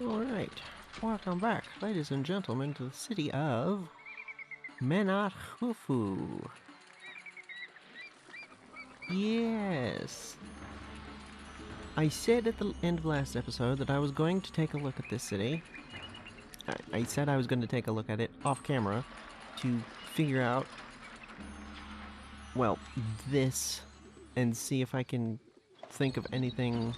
Alright, welcome back, ladies and gentlemen, to the city of Menathufu. Yes! I said at the end of last episode that I was going to take a look at this city. I said I was going to take a look at it off camera to figure out, well, this, and see if I can think of anything,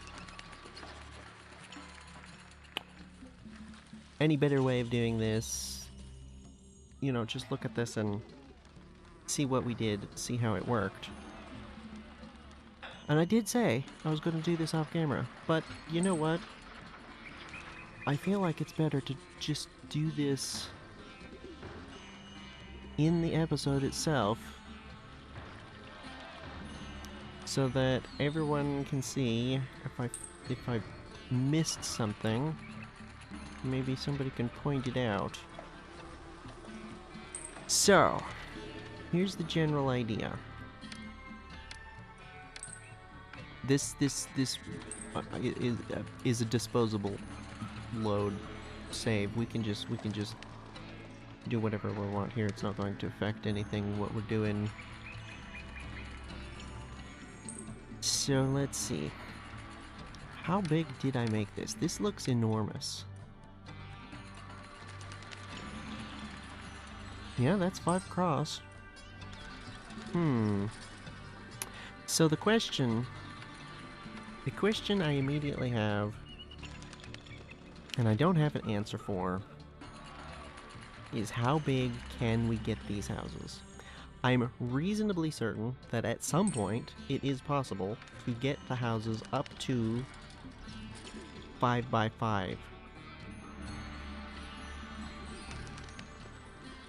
any better way of doing this. You know, just look at this and see what we did, see how it worked. And I did say I was going to do this off camera, but you know what? I feel like it's better to just do this in the episode itself so that everyone can see if I missed something. Maybe somebody can point it out. So, here's the general idea. This is a disposable load save. We can just do whatever we want here. It's not going to affect anything what we're doing. So let's see. How big did I make this? This looks enormous. Yeah, that's 5 across. So the question I immediately have, and I don't have an answer for, is how big can we get these houses? I'm reasonably certain that at some point it is possible to get the houses up to 5 by 5.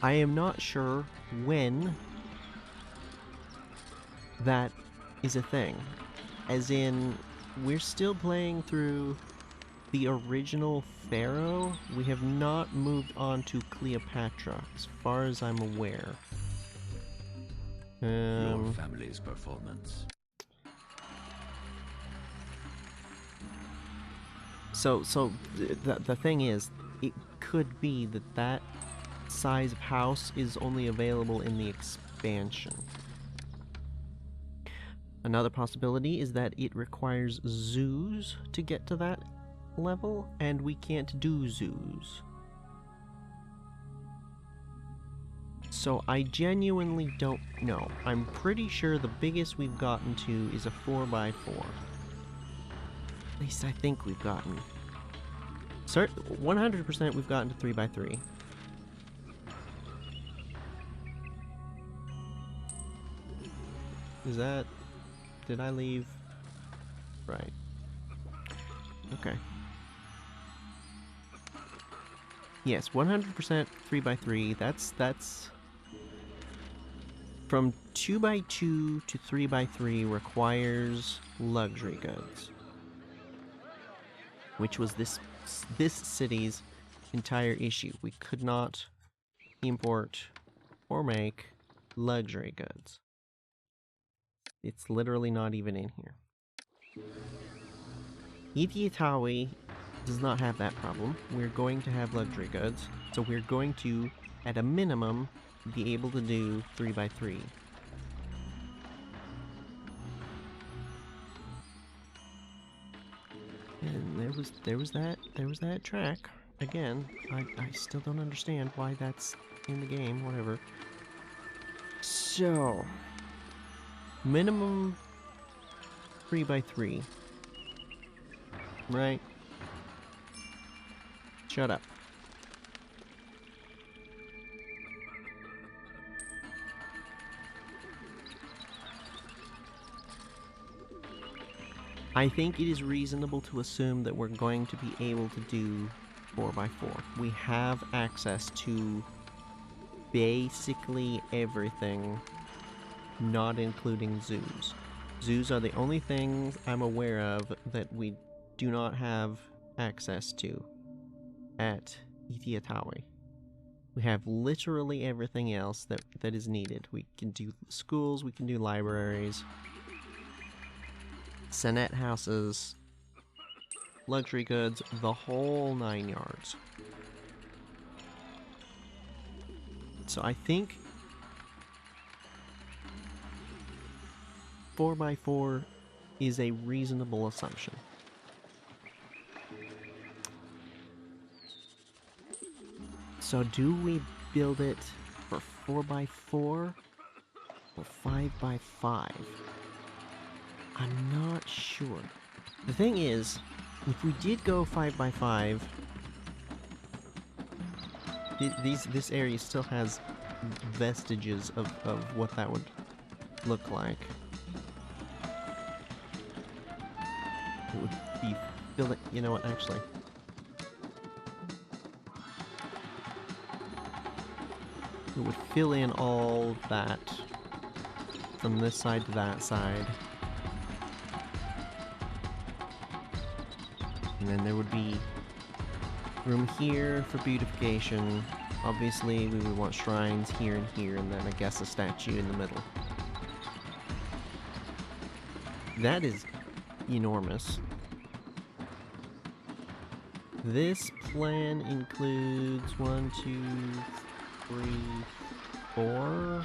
I am not sure when that is a thing. As in, we're still playing through the original Pharaoh. We have not moved on to Cleopatra, as far as I'm aware. Your family's performance. So the thing is, it could be that size of house is only available in the expansion. Another possibility is that it requires zoos to get to that level, and we can't do zoos. So I genuinely don't know. I'm pretty sure the biggest we've gotten to is a 4x4. At least I think we've gotten. 100% we've gotten to 3x3. Is that... Did I leave? Right. Okay. Yes, 100% 3x3. That's... From 2x2 to 3x3 requires luxury goods. Which was this city's entire issue. We could not import or make luxury goods. It's literally not even in here. Itiatawi does not have that problem. We're going to have luxury goods, so we're going to, at a minimum, be able to do 3x3. And there was that track. Again, I still don't understand why that's in the game, whatever. So, minimum 3x3. Right? Shut up. I think it is reasonable to assume that we're going to be able to do 4x4. We have access to basically everything, not including zoos. Zoos are the only things I'm aware of that we do not have access to at Itiatawi. We have literally everything else that is needed. We can do schools, we can do libraries, Senet houses, luxury goods, the whole 9 yards. So I think 4x4 is a reasonable assumption. So do we build it for 4x4 or 5x5? I'm not sure. The thing is, if we did go 5x5, this area still has vestiges of what that would look like. It would be filling. You know what? Actually, it would fill in all that from this side to that side, and then there would be room here for beautification. Obviously, we would want shrines here and here, and then I guess a statue in the middle. That is enormous. This plan includes 1, 2, 3, 4,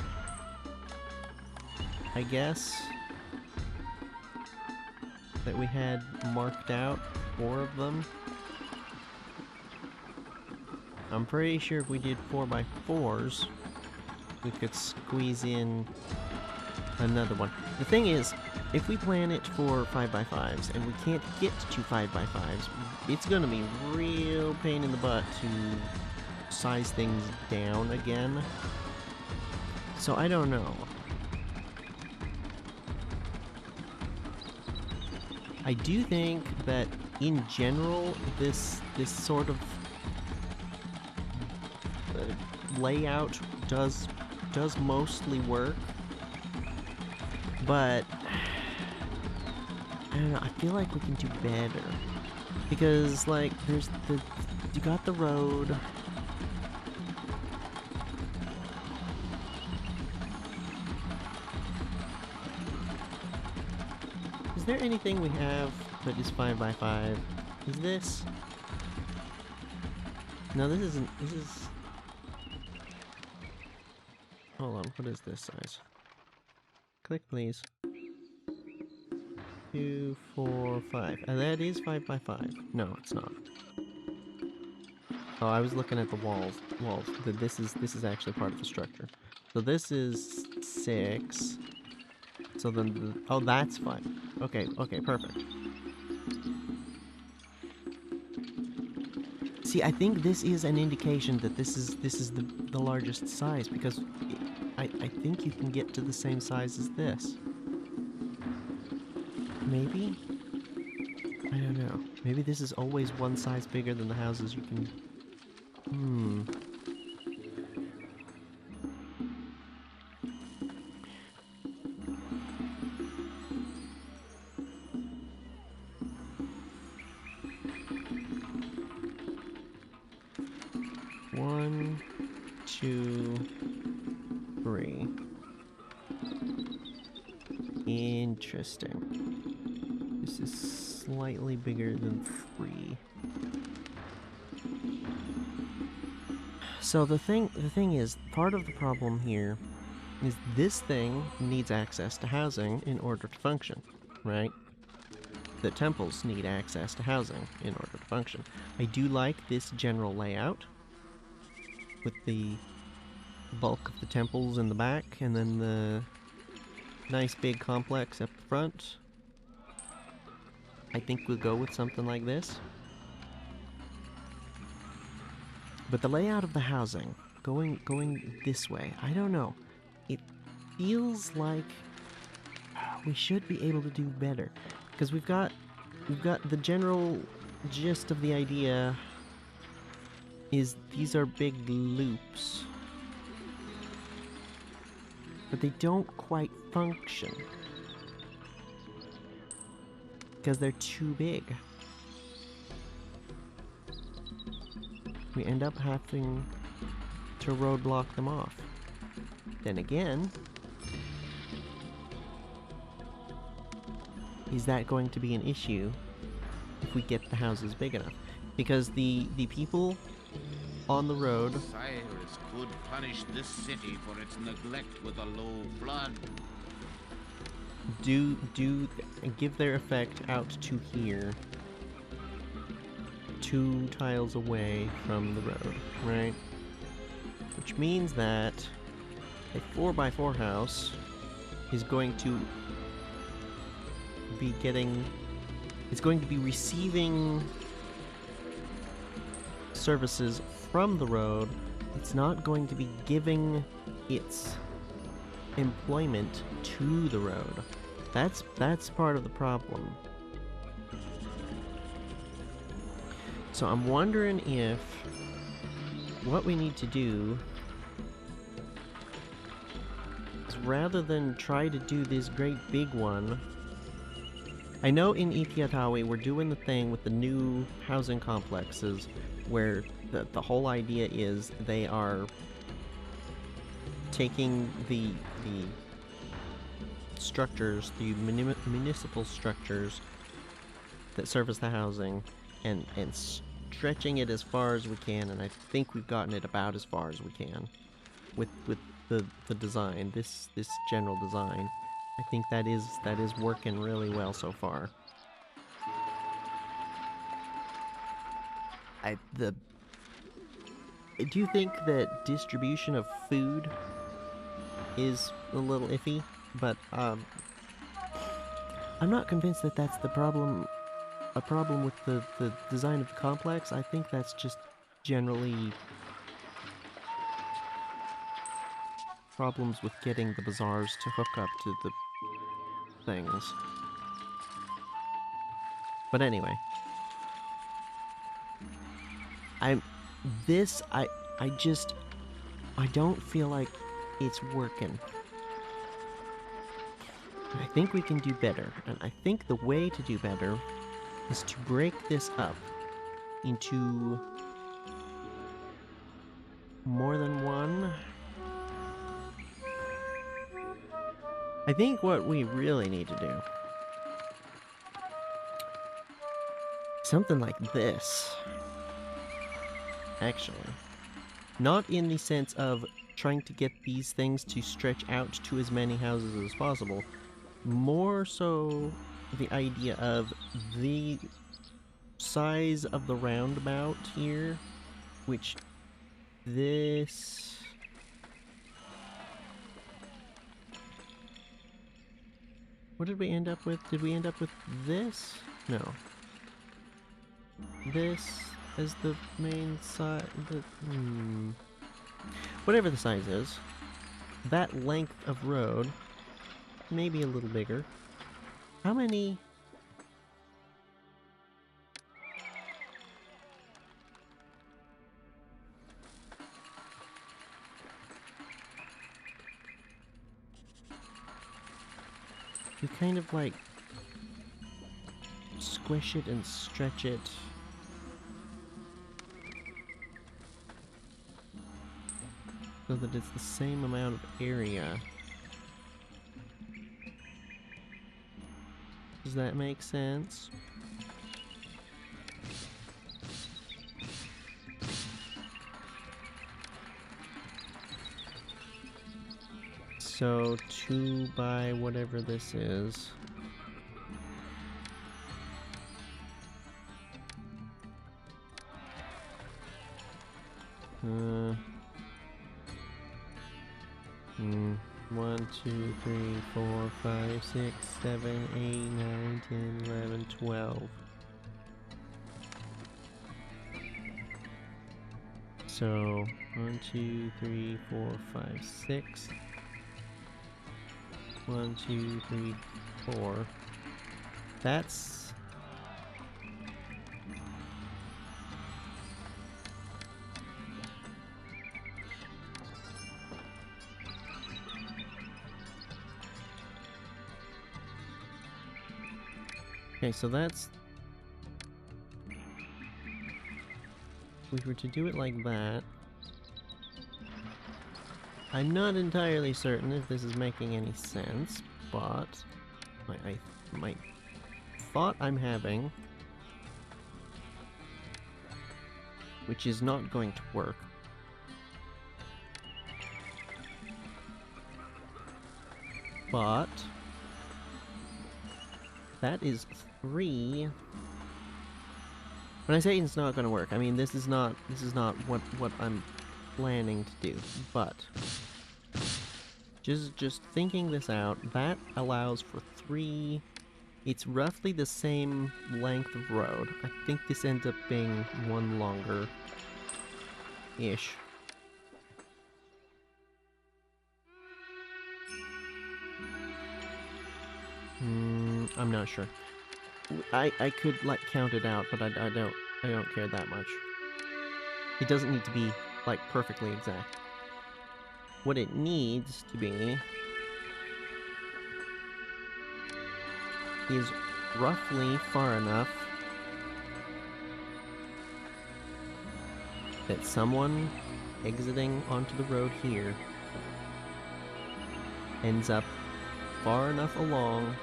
I guess, that we had marked out 4 of them. I'm pretty sure if we did 4x4s, we could squeeze in another one. The thing is, if we plan it for 5x5s and we can't get to 5x5s, it's gonna be real pain in the butt to size things down again. So I don't know. I do think that in general, this sort of layout does mostly work, but I don't know, I feel like we can do better, because like you got the road, is there anything we have that is 5x5? Is this? No, this isn't. This is. Hold on, what is this size? Click, please. 2, 4, 5. And that is 5x5. No, it's not. Oh, I was looking at the walls. This is actually part of the structure. So this is 6. So then, oh, that's 5. Okay, perfect. See, I think this is an indication that this is the largest size, because I think you can get to the same size as this. Maybe? I don't know. Maybe this is always one size bigger than the houses you can... 1, 2, 3. Interesting. This is slightly bigger than 3. So the thing is, part of the problem here is this thing needs access to housing in order to function, right? The temples need access to housing in order to function. I do like this general layout, with the bulk of the temples in the back, and then the nice big complex up front. I think we'll go with something like this. But the layout of the housing, going this way, I don't know. It feels like we should be able to do better, because we've got the general gist of the idea is these are big loops, but they don't quite function because they're too big. We end up having to roadblock them off. Then again, is that going to be an issue if we get the houses big enough. Because the people on the road Cyrus could punish this city for its neglect with a low flood. do give their effect out to here, 2 tiles away from the road, right? Which means that a 4x4 house is going to be getting... It's going to be receiving services from the road. It's not going to be giving its employment to the road. That's part of the problem. So I'm wondering if what we need to do is, rather than try to do this great big one, I know in Itiatawi we're doing the thing with the new housing complexes where the whole idea is they are taking the structures, the municipal structures that service the housing, and stretching it as far as we can, and I think we've gotten it about as far as we can with the design, this general design. I think that is working really well so far. Do you think that distribution of food is a little iffy? But I'm not convinced that that's the problem. A problem with the design of the complex. I think that's just generally problems with getting the bazaars to hook up to the things. But anyway, I don't feel like it's working. I think we can do better, and I think the way to do better is to break this up into more than one. I think what we really need to do, something like this, actually. Not in the sense of trying to get these things to stretch out to as many houses as possible, more so the idea of the size of the roundabout here, which this... What did we end up with? Did we end up with this? No. This is the main size. Whatever the size is, that length of road, maybe a little bigger. How many? You kind of like squish it and stretch it. So that it's the same amount of area. Does that make sense? So 2 by whatever this is. One, 2, 3, 4, 5, 6, 7, 8, 9, 10, 11, 12. So 1, 2, 3, 4, 5, 6. 1, 2, 3, 4. That's... Okay, so that's... If we were to do it like that... I'm not entirely certain if this is making any sense, but my thought I'm having which is not going to work. But that is 3. When I say it's not going to work, I mean this is not what I'm planning to do. But just thinking this out, that allows for 3. It's roughly the same length of road. I think this ends up being 1 longer-ish. I'm not sure. I could like count it out, but I don't care that much. It doesn't need to be like perfectly exact. What it needs to be is roughly far enough that someone exiting onto the road here ends up far enough along,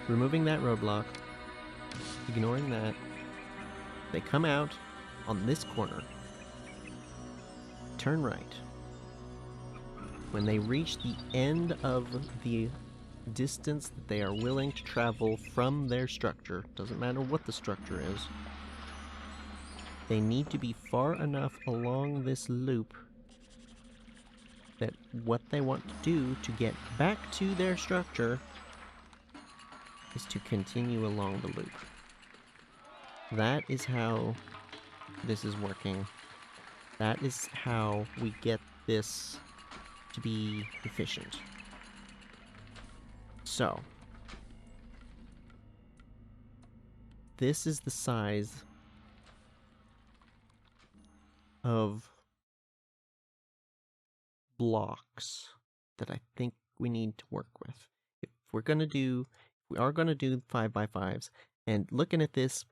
removing that roadblock, ignoring that, they come out on this corner, turn right. When they reach the end of the distance that they are willing to travel from their structure, doesn't matter what the structure is, they need to be far enough along this loop that what they want to do to get back to their structure is to continue along the loop. That is how this is working. That is how we get this to be efficient. So, this is the size of blocks that I think we need to work with. If we are gonna do 5x5s, and looking at this,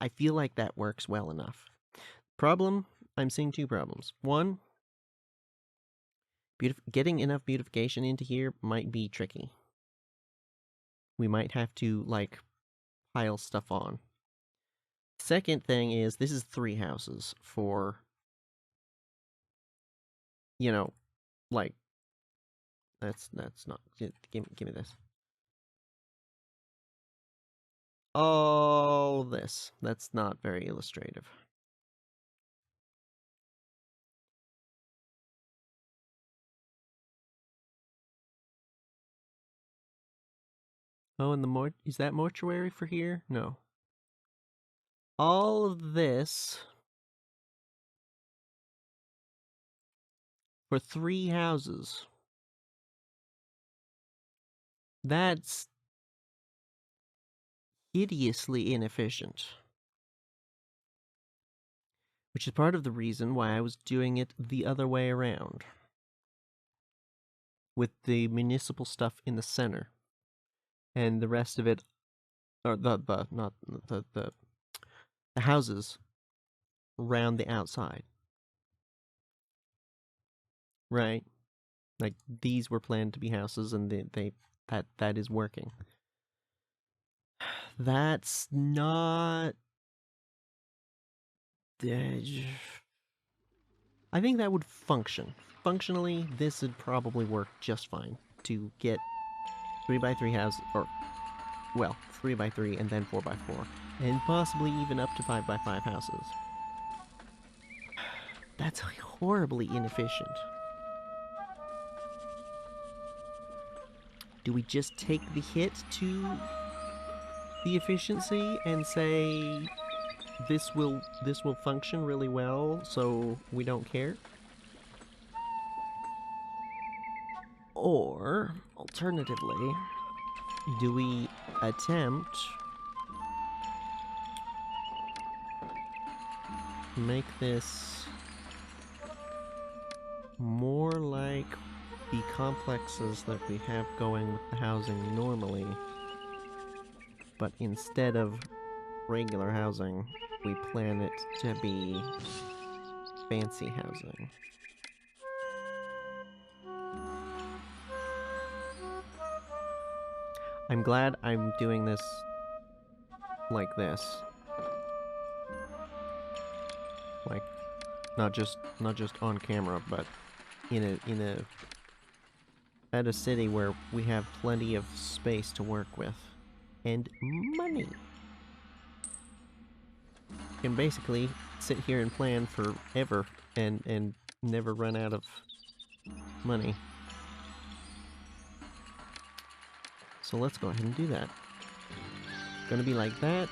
I feel like that works well enough. Problem, I'm seeing 2 problems. One, getting enough beautification into here might be tricky. We might have to, like, pile stuff on. Second thing is, this is 3 houses for, you know, like, that's not, give me this. Oh, this. That's not very illustrative. Oh, and is that mortuary for here? No. All of this for 3 houses. That's hideously inefficient. Which is part of the reason why I was doing it the other way around. With the municipal stuff in the center. And the rest of it, or the houses around the outside. Right? Like, these were planned to be houses, and that is working. That's not... I think that would function. Functionally, this would probably work just fine to get 3x3 houses, or, well, 3x3 and then 4x4, and possibly even up to 5x5 houses. That's horribly inefficient. Do we just take the hit to the efficiency and say this will function really well, so we don't care? Or, alternatively, do we attempt to make this more like the complexes that we have going with the housing normally, but instead of regular housing, we plan it to be fancy housing? I'm glad I'm doing this like this. Not just on camera, but at a city where we have plenty of space to work with. And money. Can basically sit here and plan forever and never run out of money. So let's go ahead and do that. Gonna be like that.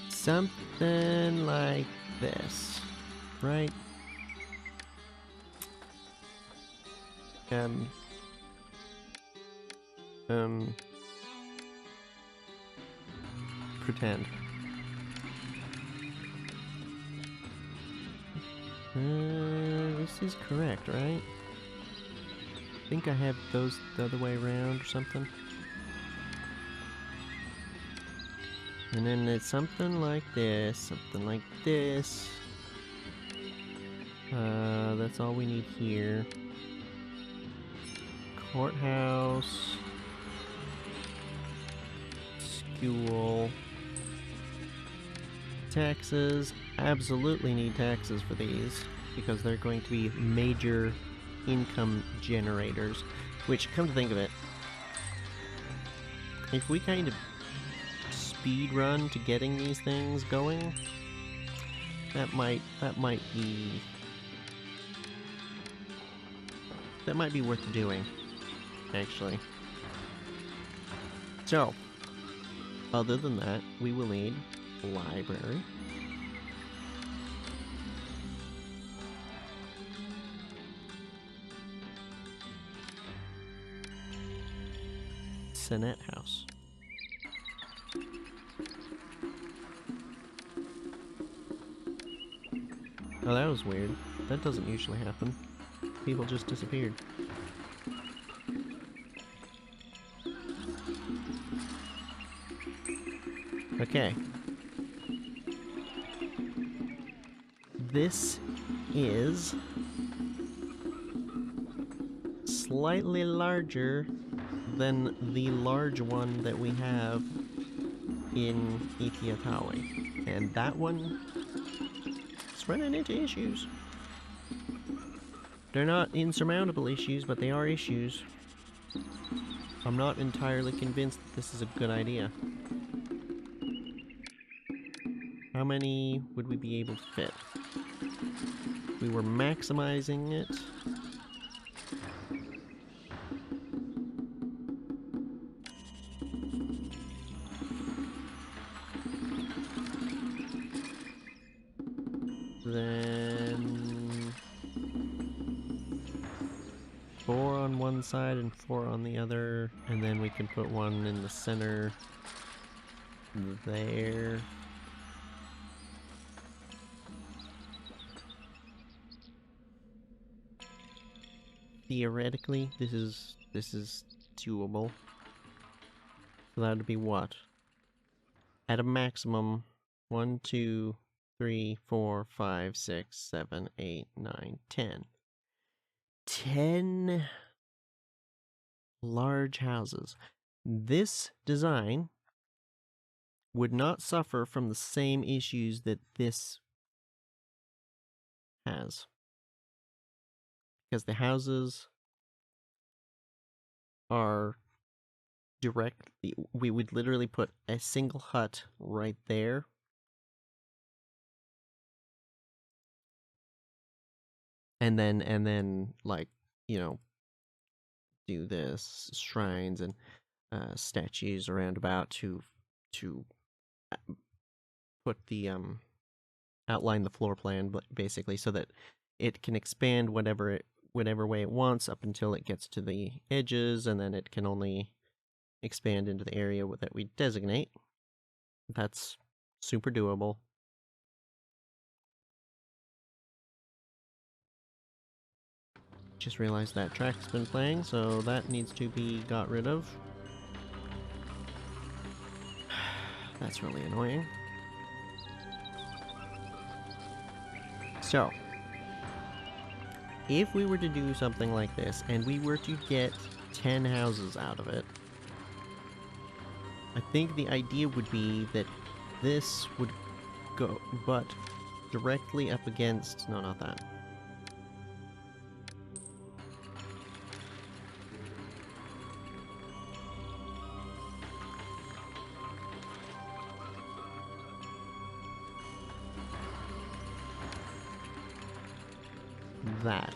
Something like this, right? Pretend. This is correct, right? I think I have those the other way around or something. And then it's something like this, something like this. That's all we need here. Courthouse. School. Taxes. Absolutely need taxes for these, because they're going to be major income generators. Which, come to think of it, if we kind of speed run to getting these things going, that might be worth doing, actually. So, other than that, we will need library, Senate House. Oh, that was weird. That doesn't usually happen. People just disappeared. Okay. This is slightly larger than the large one that we have in Itiatawe. And that one is running into issues. They're not insurmountable issues, but they are issues. I'm not entirely convinced that this is a good idea. How many would we be able to fit? We were maximizing it. Then 4 on one side and 4 on the other, and then we can put one in the center there. Theoretically, this is doable. So that would be what? At a maximum, 1, 2, 3, 4, 5, 6, 7, 8, 9, 10. 10 large houses. This design would not suffer from the same issues that this has. Because the houses are directly, we would literally put a single hut right there. And then like, you know, do this shrines and statues around about to put the outline the floor plan basically, so that it can expand whatever way it wants up until it gets to the edges, and then it can only expand into the area that we designate. That's super doable. Just realized that track's been playing, so that needs to be got rid of. That's really annoying. So, if we were to do something like this, and we were to get 10 houses out of it, I think the idea would be that this would go, but directly up against, no, not that. That.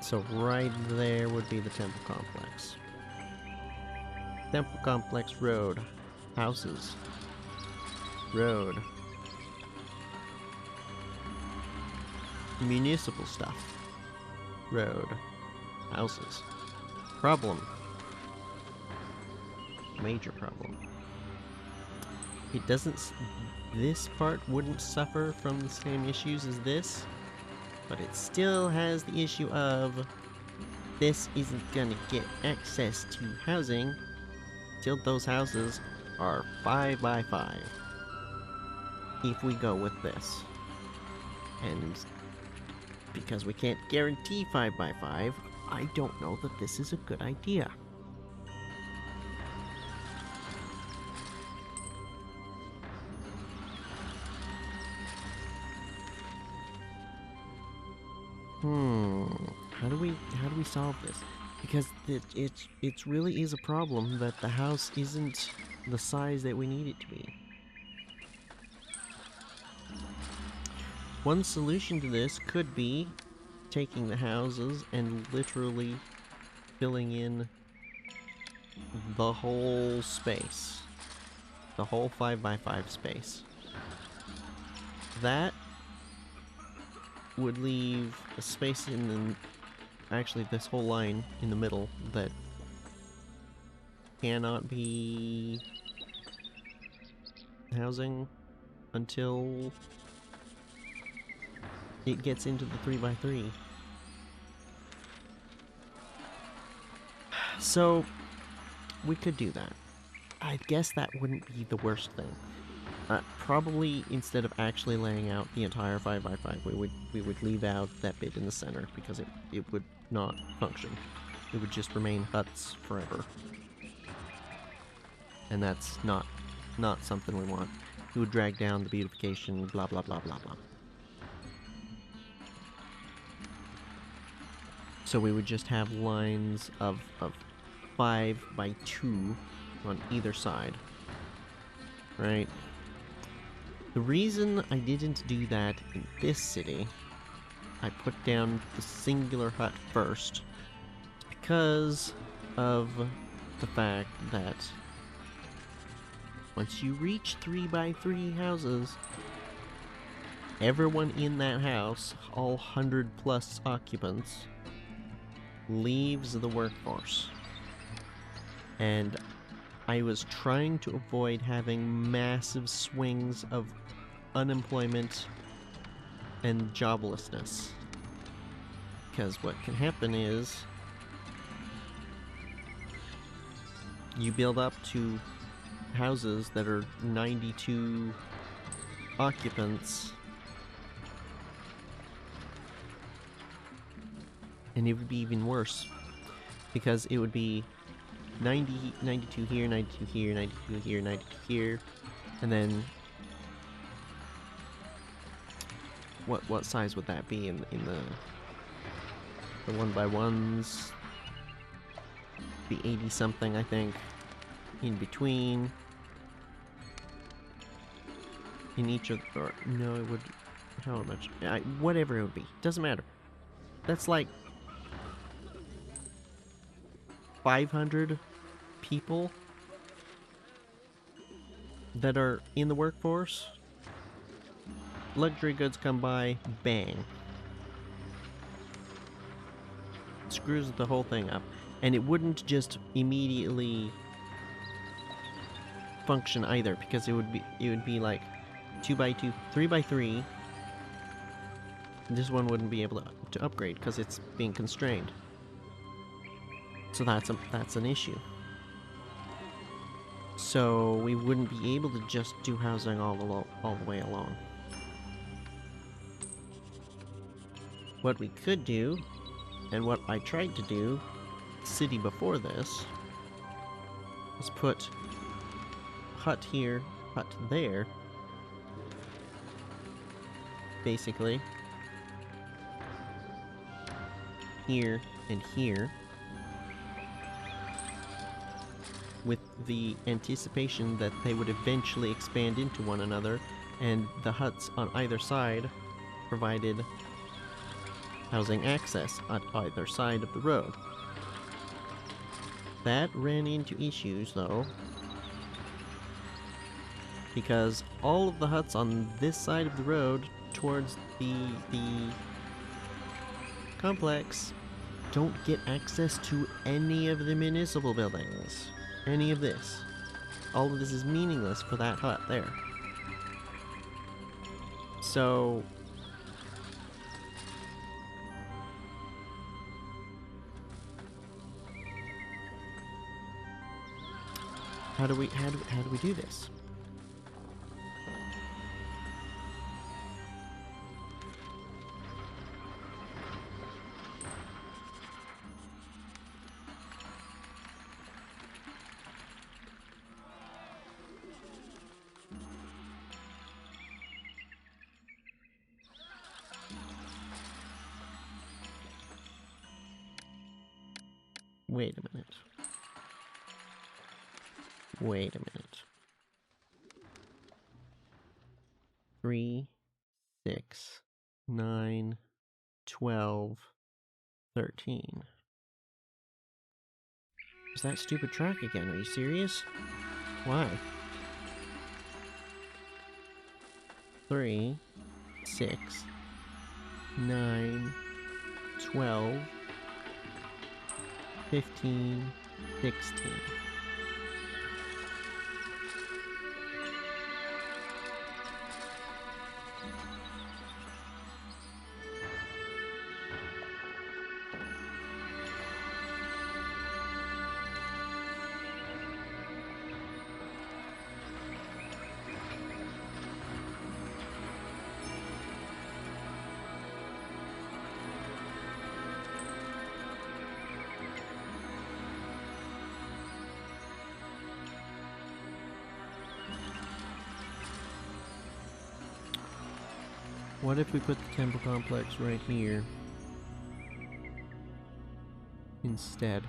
So right there would be the temple complex. Temple complex road. Houses. Road. Municipal stuff. Road. Houses. Problem. Major problem. It doesn't... This part wouldn't suffer from the same issues as this, but it still has the issue of this isn't gonna get access to housing till those houses are 5 by 5. If we go with this. And because we can't guarantee 5 by 5, I don't know that this is a good idea. How do we solve this? Because it really is a problem that the house isn't the size that we need it to be. One solution to this could be taking the houses and literally filling in the whole space. The whole 5 by 5 space. That would leave a space in the... Actually, this whole line in the middle that cannot be housing until it gets into the 3 by 3. So, we could do that. I guess that wouldn't be the worst thing. Probably instead of actually laying out the entire 5 by 5, we would leave out that bit in the center because it would not function. It would just remain huts forever. And that's not something we want. It would drag down the beautification, blah blah blah blah blah. So we would just have lines of 5 by 2 on either side. Right? The reason I didn't do that in this city, I put down the singular hut first, because of the fact that once you reach 3 by 3 houses, everyone in that house, all 100+ occupants, leaves the workforce. And I was trying to avoid having massive swings of unemployment and joblessness. Because what can happen is you build up to houses that are 92 occupants, and it would be even worse because it would be 92 here, 92 here, 92 here, 92 here, and then what size would that be in the 1x1s? Be 80 something, I think. In between. In each of, or no, it would. How much? Whatever it would be, doesn't matter. That's like 500 people that are in the workforce. Luxury goods come by, bang. Screws the whole thing up. And it wouldn't just immediately function either, because it would be like 2 by 2, 3 by 3. This one wouldn't be able to upgrade because it's being constrained. So that's an issue. So we wouldn't be able to just do housing all the way along. What we could do, and what I tried to do, city before this, is put hut here, hut there, basically, here and here, with the anticipation that they would eventually expand into one another, and the huts on either side provided housing access on either side of the road. That ran into issues, though, because all of the huts on this side of the road towards the complex don't get access to any of the municipal buildings. Any of this. All of this is meaningless for that hut there. So how do we do this? Wait a minute. Wait a minute. 3, 6, 9, 12, 13. Is that stupid track again? Are you serious? Why? 3, 6, 9, 12, 15, 16. What if we put the temple complex right here instead?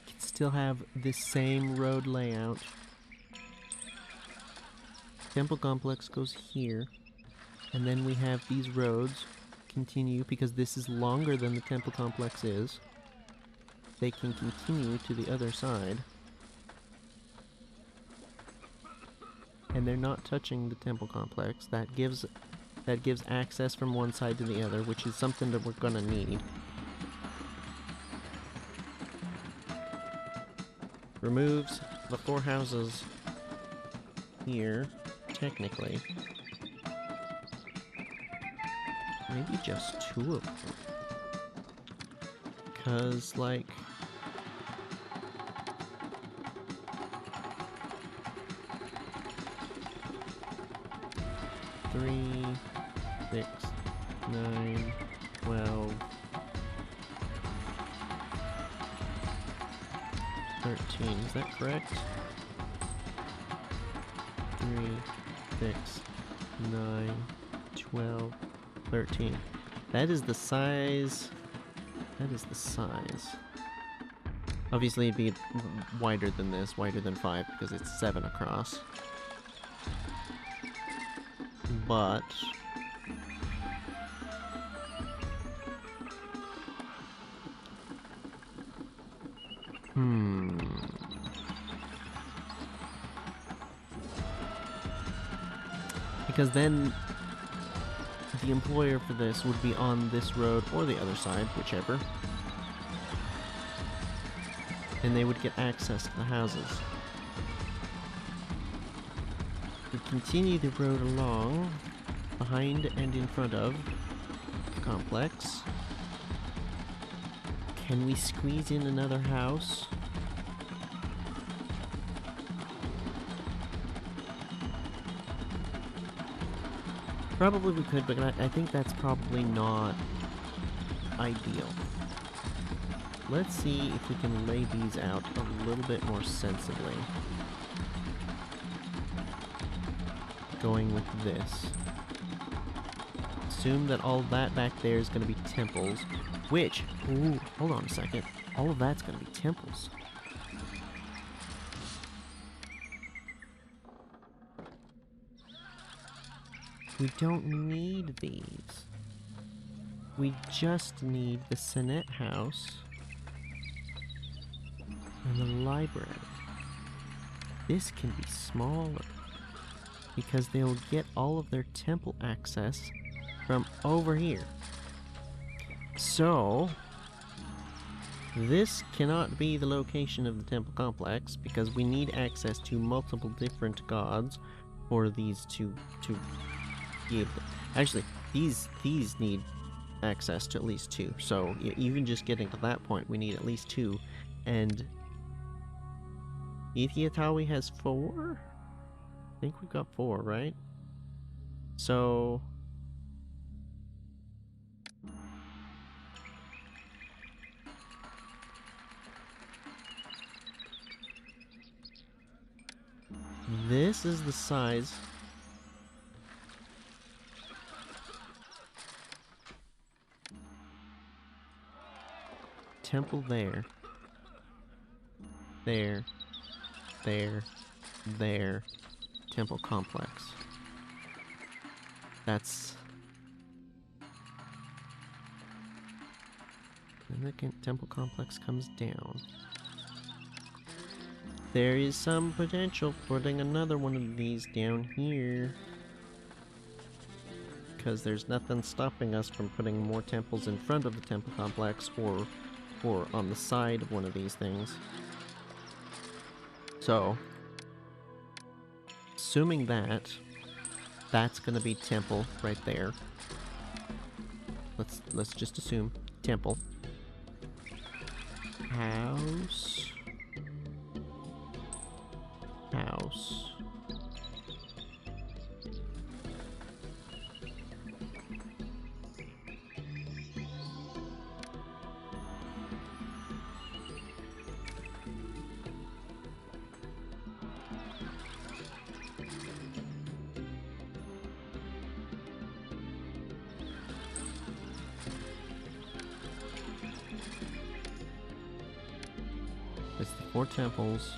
Could still have this same road layout. Temple complex goes here, and then we have these roads continue because this is longer than the temple complex is. They can continue to the other side. And they're not touching the temple complex. That gives access from one side to the other, which is something that we're gonna need. Removes the 4 houses here, technically. Maybe just 2 of them. 'Cause, like, three, 6, 9, 12, 13. Is that correct? 3, 6, 9, 12, 13. That is the size. That is the size. Obviously, it'd be wider than this, wider than 5, because it's 7 across. But because then the employer for this would be on this road or the other side, whichever. And they would get access to the houses. We continue the road along, behind and in front of the complex. Can we squeeze in another house? Probably we could, but I think that's probably not ideal. Let's see if we can lay these out a little bit more sensibly. Going with this. Assume that all that back there is going to be temples, which, ooh, hold on a second. All of that's going to be temples. We don't need these. We just need the Senate House and the library. This can be smaller because they'll get all of their temple access from over here. So, this cannot be the location of the temple complex because we need access to multiple different gods for these to be able to... Actually, these need access to at least 2. So, even just getting to that point, we need at least 2. And Ethiatawi has 4? I think we've got 4, right? So... this is the size. Temple there. There. Temple complex. That's... and the temple complex comes down. There is some potential for putting another one of these down here. Because there's nothing stopping us from putting more temples in front of the temple complex or on the side of one of these things. So, assuming that's gonna be temple right there. Let's just assume temple. House. It's the 4 temples.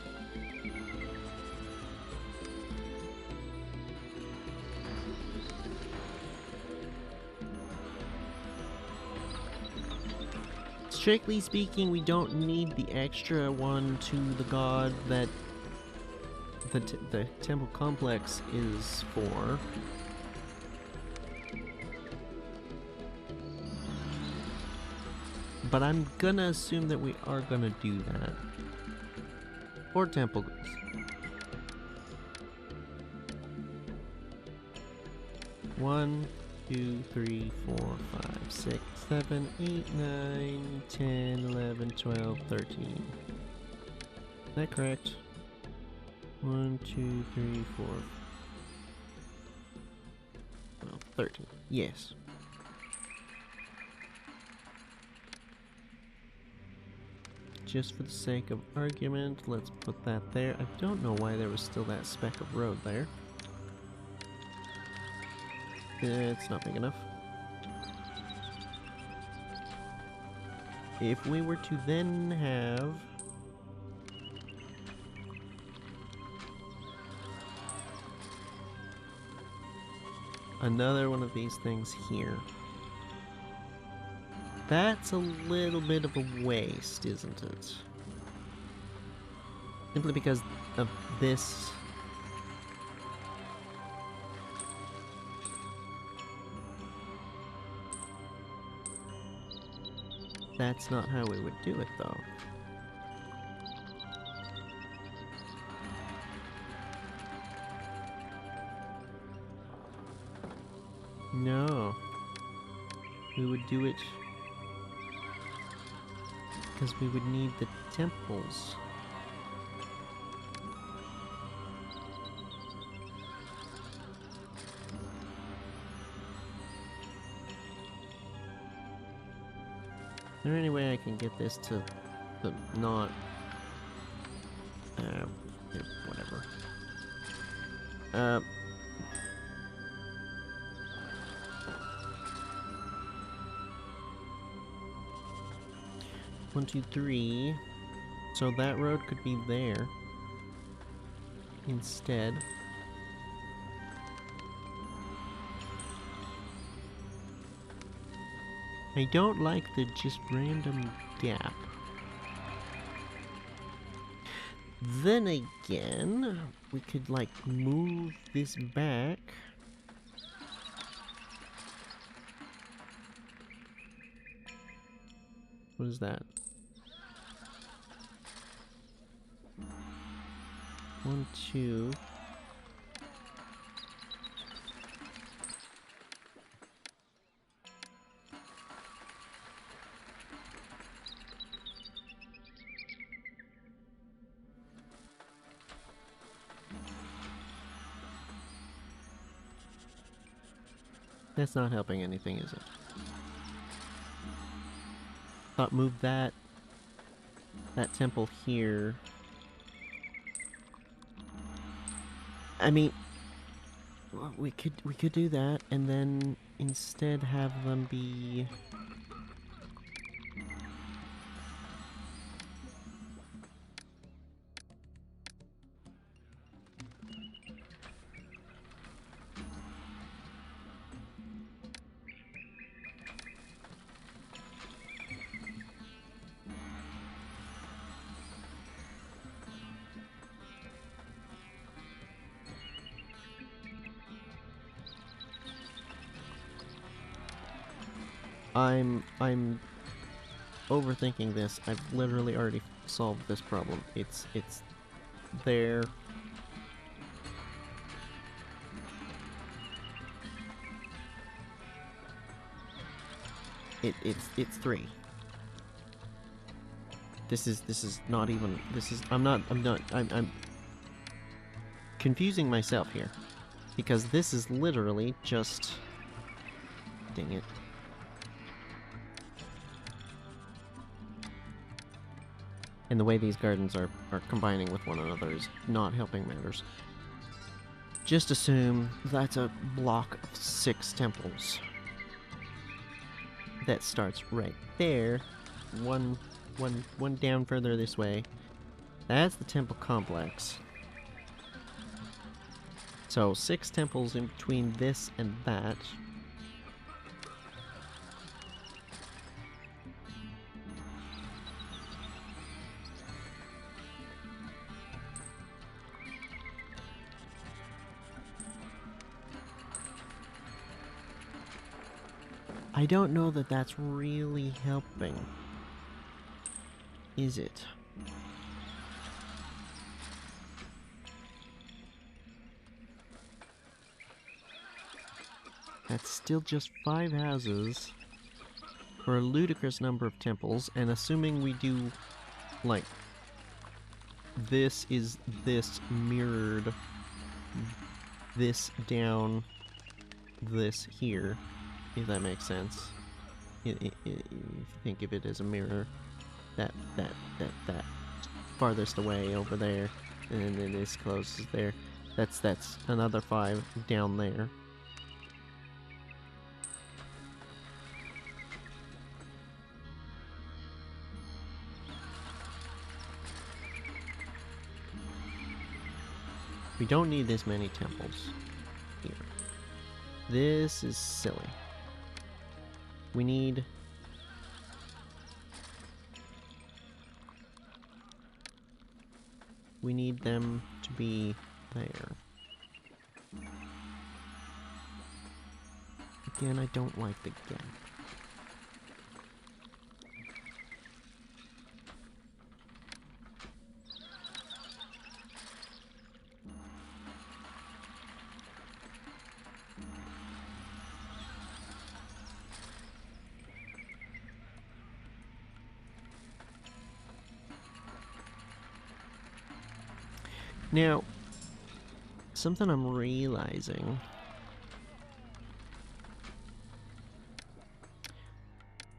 Strictly speaking, we don't need the extra one to the god that the temple complex is for. But I'm gonna assume that we are gonna do that. 4 temples. One, 2, 3, 4, 5, 6, 7, 8, 9, 10, 11, 12, 13. Is that correct? 1, 2, 3, 4. Well, 13. Yes. Just for the sake of argument, let's put that there. I don't know why there was still that speck of road there. It's not big enough. If we were to then have another one of these things here, that's a little bit of a waste, isn't it? Simply because of this. That's not how we would do it, though. No. We would do it because we would need the temples. there any way I can get this to not... whatever. 1, 2, 3. So that road could be there instead. I don't like the just random gap. Then again, we could like move this back. What is that? 1, 2. That's not helping anything, is it? Thought move that temple here. I mean, well, we could do that and then instead have them be I'm overthinking this. I've literally already solved this problem. It's there. It's 3. This is not even, I'm confusing myself here. Because this is literally just, dang it. And the way these gardens are combining with one another is not helping matters. Just assume that's a block of 6 temples. That starts right there. One down further this way. That's the temple complex. So 6 temples in between this and that. I don't know that that's really helping. Is it? That's still just 5 houses for a ludicrous number of temples, and assuming we do, like, this is this mirrored, this down, this here, if that makes sense. If you think of it as a mirror, that farthest away over there, and then this closes there. That's another 5 down there. We don't need this many temples here. This is silly. We need... we need them to be there. Again, I don't like the gap. Now, something I'm realizing,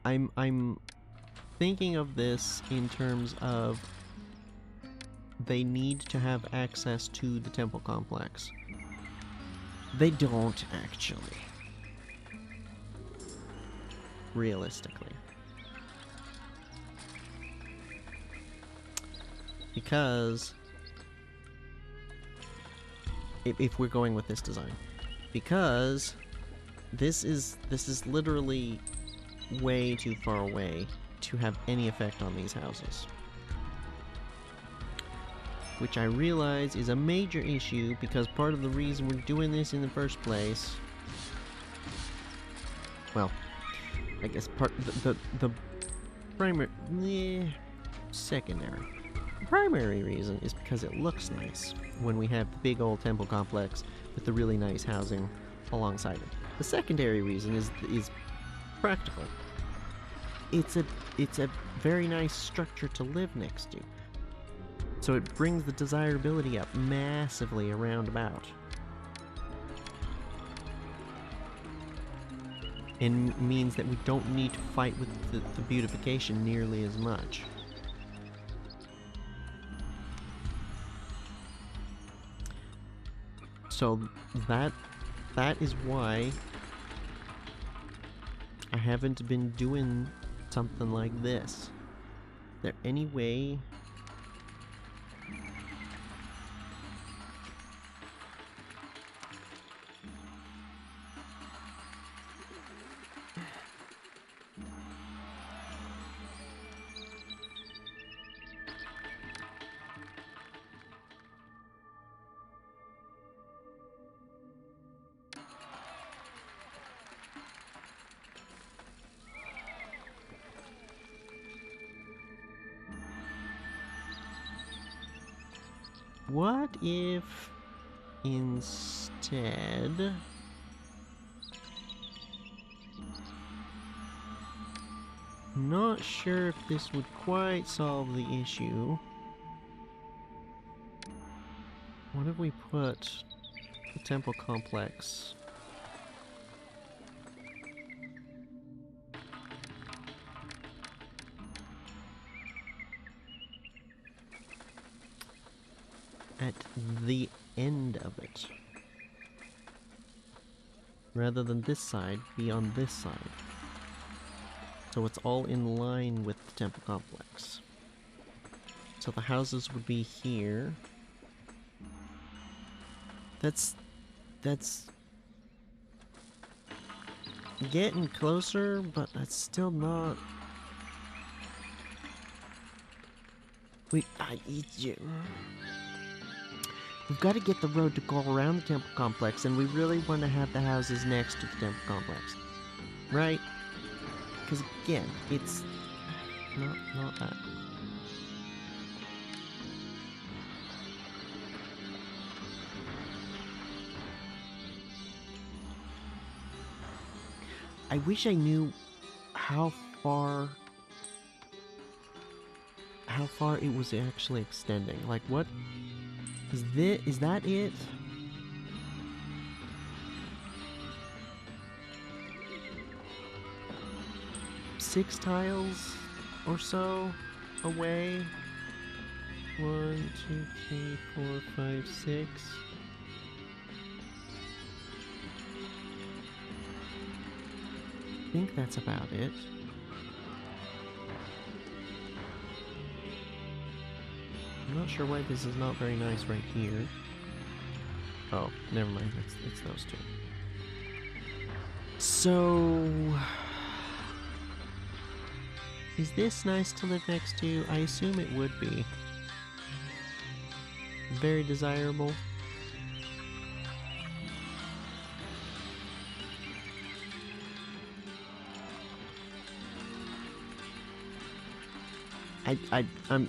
I'm thinking of this in terms of they need to have access to the temple complex. They don't, actually. Realistically. Because if we're going with this design, because this is literally way too far away to have any effect on these houses, which I realize is a major issue because part of the reason we're doing this in the first place, well, I guess the primary, secondary. The primary reason is because it looks nice when we have the big old temple complex with the really nice housing alongside it. The secondary reason is practical. It's a very nice structure to live next to. So it brings the desirability up massively around about. And means that we don't need to fight with the beautification nearly as much. So that is why I haven't been doing something like this. Is there any way what if instead not sure if this would quite solve the issue. What if we put the temple complex at the end of it, rather than this side, be on this side, so it's all in line with the temple complex. So the houses would be here. That's getting closer, but that's still not. Wait, we've got to get the road to go around the temple complex, and we really want to have the houses next to the temple complex, right? Because again, it's not that. I wish I knew how far it was actually extending. Like, what is that it? Six tiles or so away. 1, 2, 3, 4, 5, 6. I think that's about it. I'm not sure why this is not very nice right here. Oh, never mind. It's those two. So, is this nice to live next to? I assume it would be. Very desirable. I'm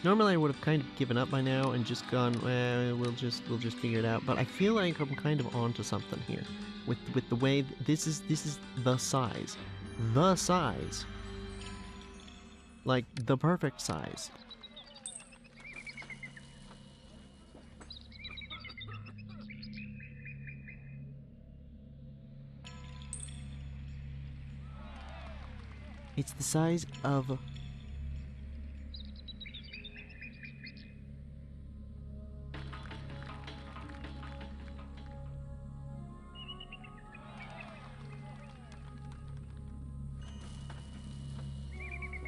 normally I would have kind of given up by now and just gone, we'll just figure it out. But I feel like I'm kind of onto something here with the way this is the size, like the perfect size. It's the size of...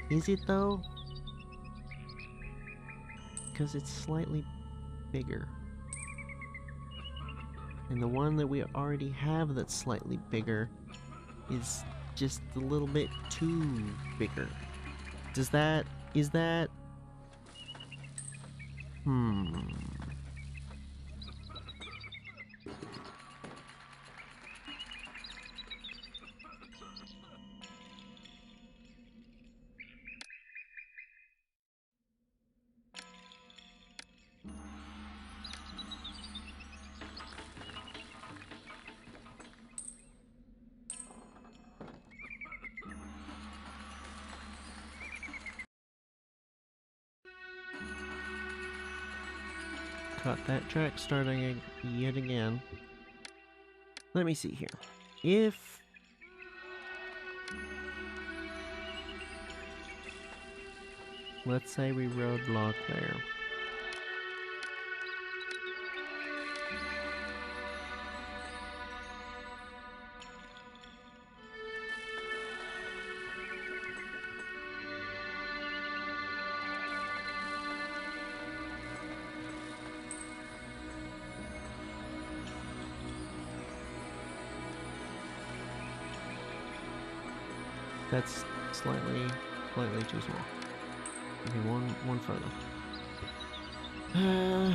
Is it though? Because it's slightly bigger. And the one that we already have that's slightly bigger is just a little bit too bigger. Is that... Cut that track starting yet again. Let me see here. If... Let's say we roadblock there. That's slightly too small. Okay, one further. And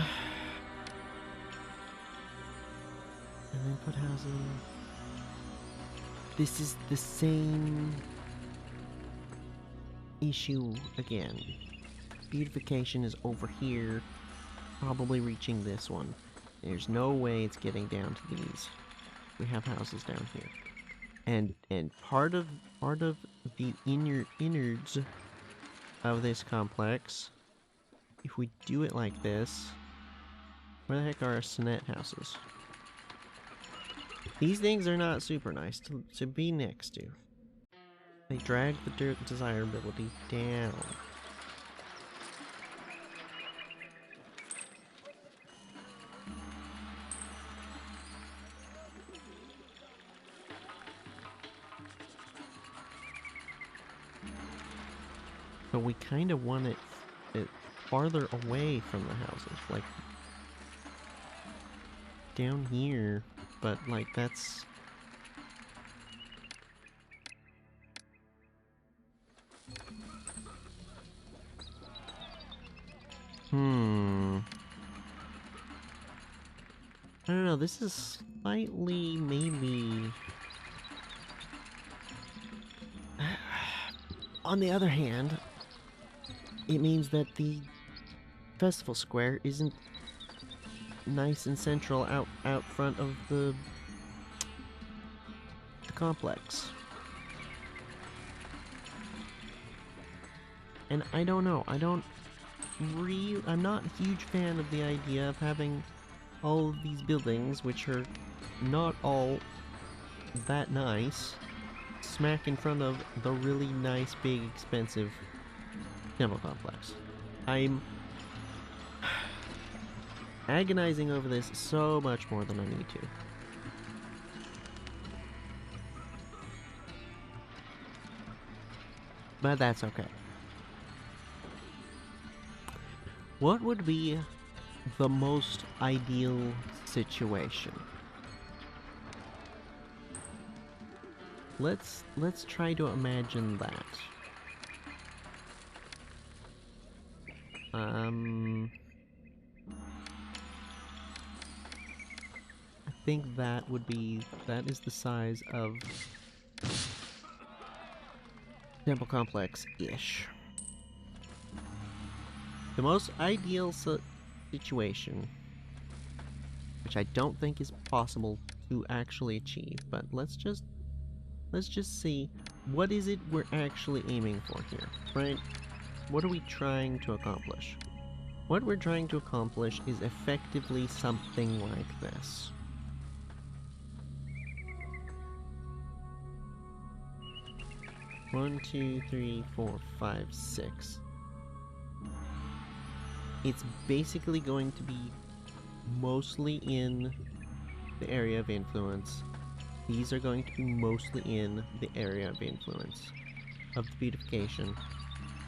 then put housing. This is the same issue again. Beautification is over here, probably reaching this one. There's no way it's getting down to these. We have houses down here. And part of the innards of this complex, if we do it like this, where the heck are our sonnet houses? These things are not super nice to be next to. They drag the desirability down. So we kind of want it farther away from the houses, like down here, but like that's... I don't know, this is slightly, maybe... On the other hand, it means that the festival square isn't nice and central out front of the complex. And I don't know, I'm not a huge fan of the idea of having all of these buildings, which are not all that nice, smack in front of the really nice, big, expensive temple complex. I'm agonizing over this so much more than I need to. But that's okay. What would be the most ideal situation? Let's try to imagine that. I think that is the size of temple complex-ish. The most ideal situation, which I don't think is possible to actually achieve, but let's just see, what is it we're actually aiming for here, right? What are we trying to accomplish? What we're trying to accomplish is effectively something like this. 1, 2, 3, 4, 5, 6. It's basically going to be mostly in the area of influence. These are going to be mostly in the area of influence of the beautification,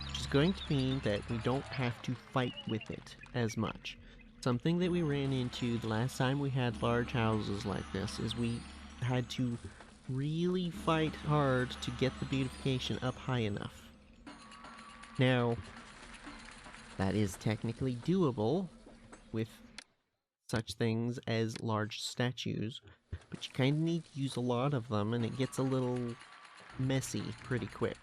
which is going to mean that we don't have to fight with it as much. Something that we ran into the last time we had large houses like this is we had to really fight hard to get the beautification up high enough. Now, that is technically doable with such things as large statues, but you kind of need to use a lot of them, and it gets a little messy pretty quick.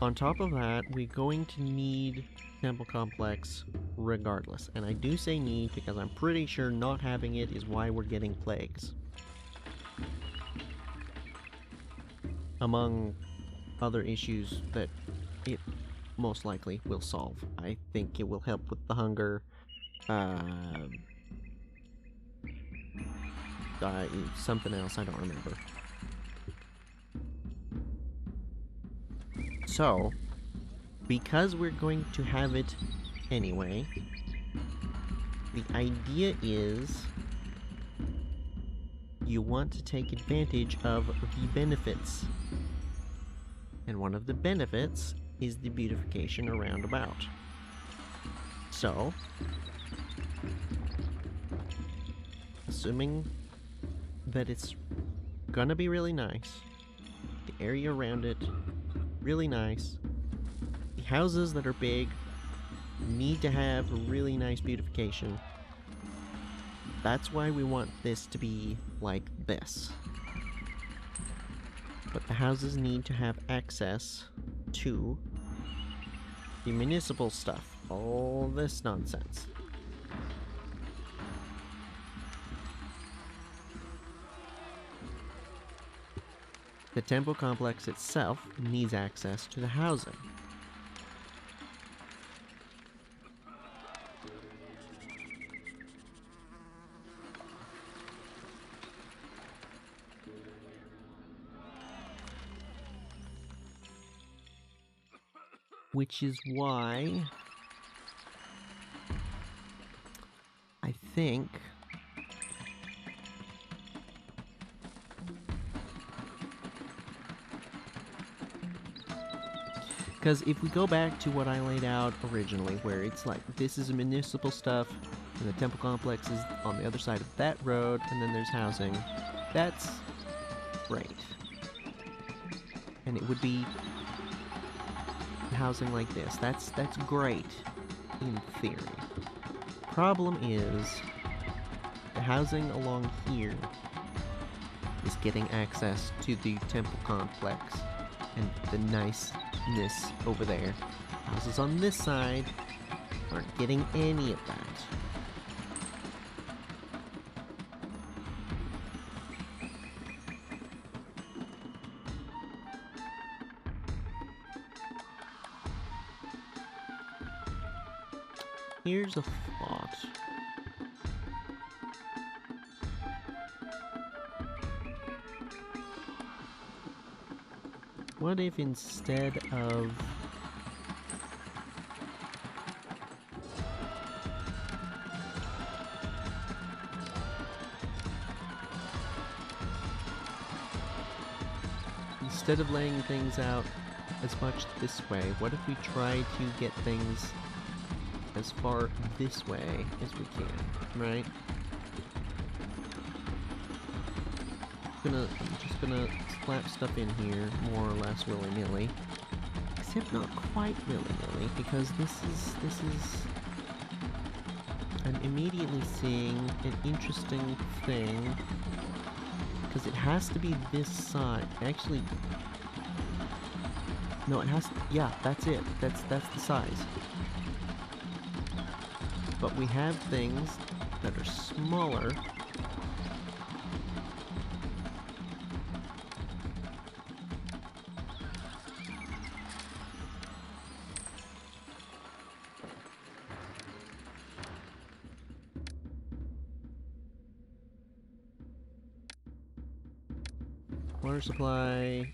On top of that, we're going to need Temple Complex regardless. And I do say need because I'm pretty sure not having it is why we're getting plagues. Among other issues that it most likely will solve. I think it will help with the hunger. Something else, I don't remember. So, because we're going to have it anyway, the idea is you want to take advantage of the benefits. And one of the benefits is the beautification around about. So, assuming that it's gonna be really nice, the area around it really nice, the houses that are big need to have a really nice beautification. That's why we want this to be like this. But the houses need to have access to the municipal stuff. All this nonsense. The temple complex itself needs access to the housing. Which is why I think because if we go back to what I laid out originally, where it's like this is municipal stuff and the temple complex is on the other side of that road and then there's housing, that's great. And it would be housing like this. That's great in theory. Problem is the housing along here is getting access to the temple complex and the niceness over there. Houses on this side aren't getting any of that. Here's a thought. What if instead of laying things out as much this way, what if we try to get things as far this way as we can, right? I'm just gonna slap stuff in here more or less willy-nilly. Except not quite willy-nilly, because this is I'm immediately seeing an interesting thing. Because it has to be this side. Actually, no, it has to, yeah, that's it. That's the size. But we have things that are smaller. Water supply.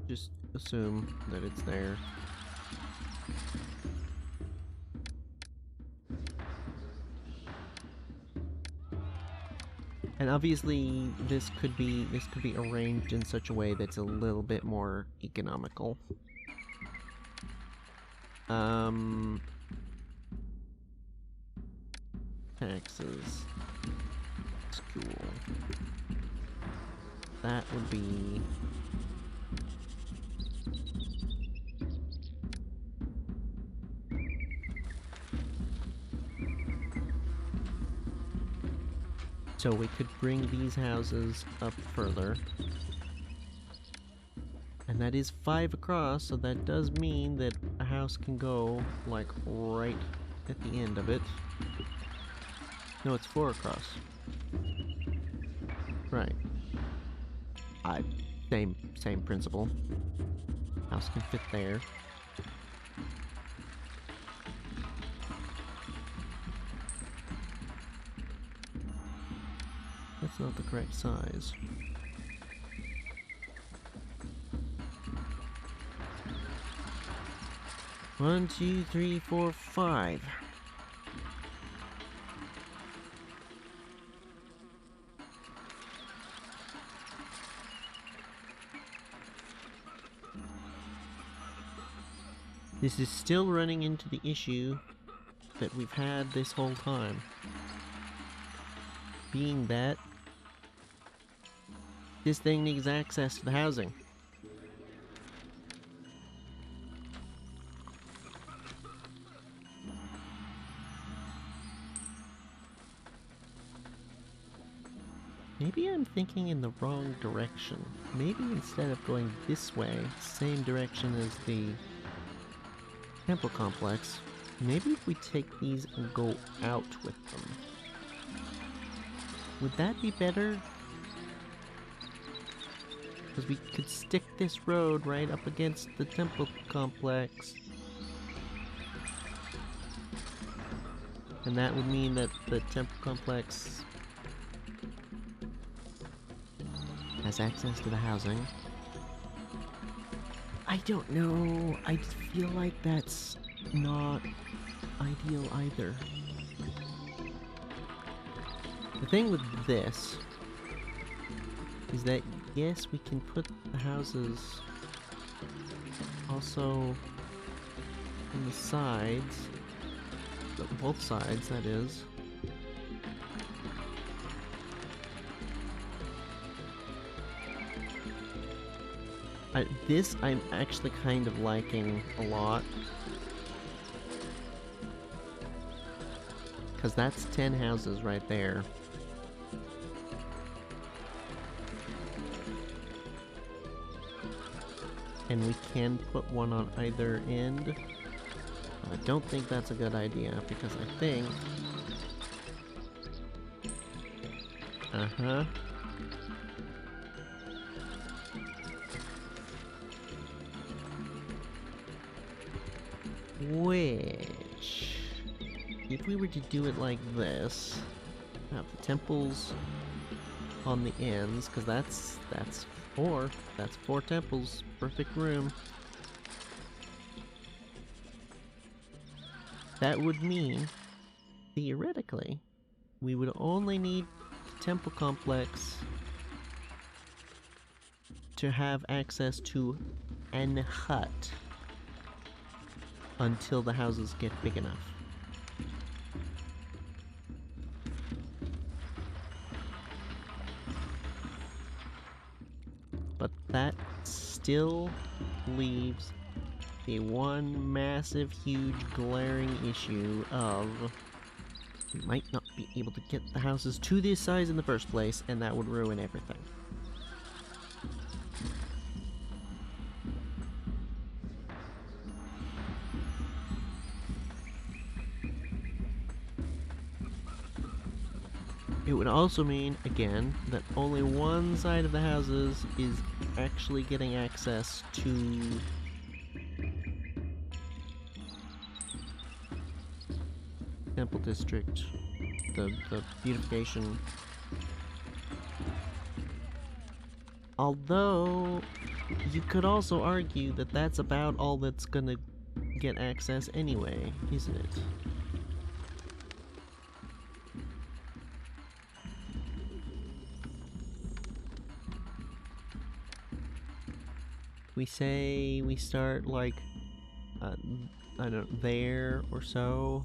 Just assume that it's there. And obviously this could be arranged in such a way that's a little bit more economical. Taxes. School. That would be so we could bring these houses up further. And that is 5 across, so that does mean that a house can go, like, right at the end of it. No, it's 4 across. Right. Same principle. House can fit there. That's not the correct size. One, two, three, four, 5. This is still running into the issue that we've had this whole time. Being that this thing needs access to the housing. Maybe I'm thinking in the wrong direction. Maybe instead of going this way, same direction as the temple complex, maybe if we take these and go out with them. Would that be better? Because we could stick this road right up against the temple complex. And that would mean that the temple complex has access to the housing. I don't know. I feel like that's not ideal either. The thing with this is that, yes, we can put the houses also on the sides, both sides, that is. This I'm actually kind of liking a lot. Because that's 10 houses right there. And we can put one on either end. I don't think that's a good idea, because I think... Which... if we were to do it like this, have the temples on the ends, because that's 4. That's 4 temples. Perfect room. That would mean, theoretically, we would only need the temple complex to have access to an hut until the houses get big enough. But that still leaves the one massive, huge, glaring issue of we might not be able to get the houses to this size in the first place, and that would ruin everything. It would also mean, again, that only one side of the houses is actually getting access to Temple District, the beautification Although, you could also argue that that's about all that's gonna get access anyway, isn't it? We say we start like, I don't know, there or so.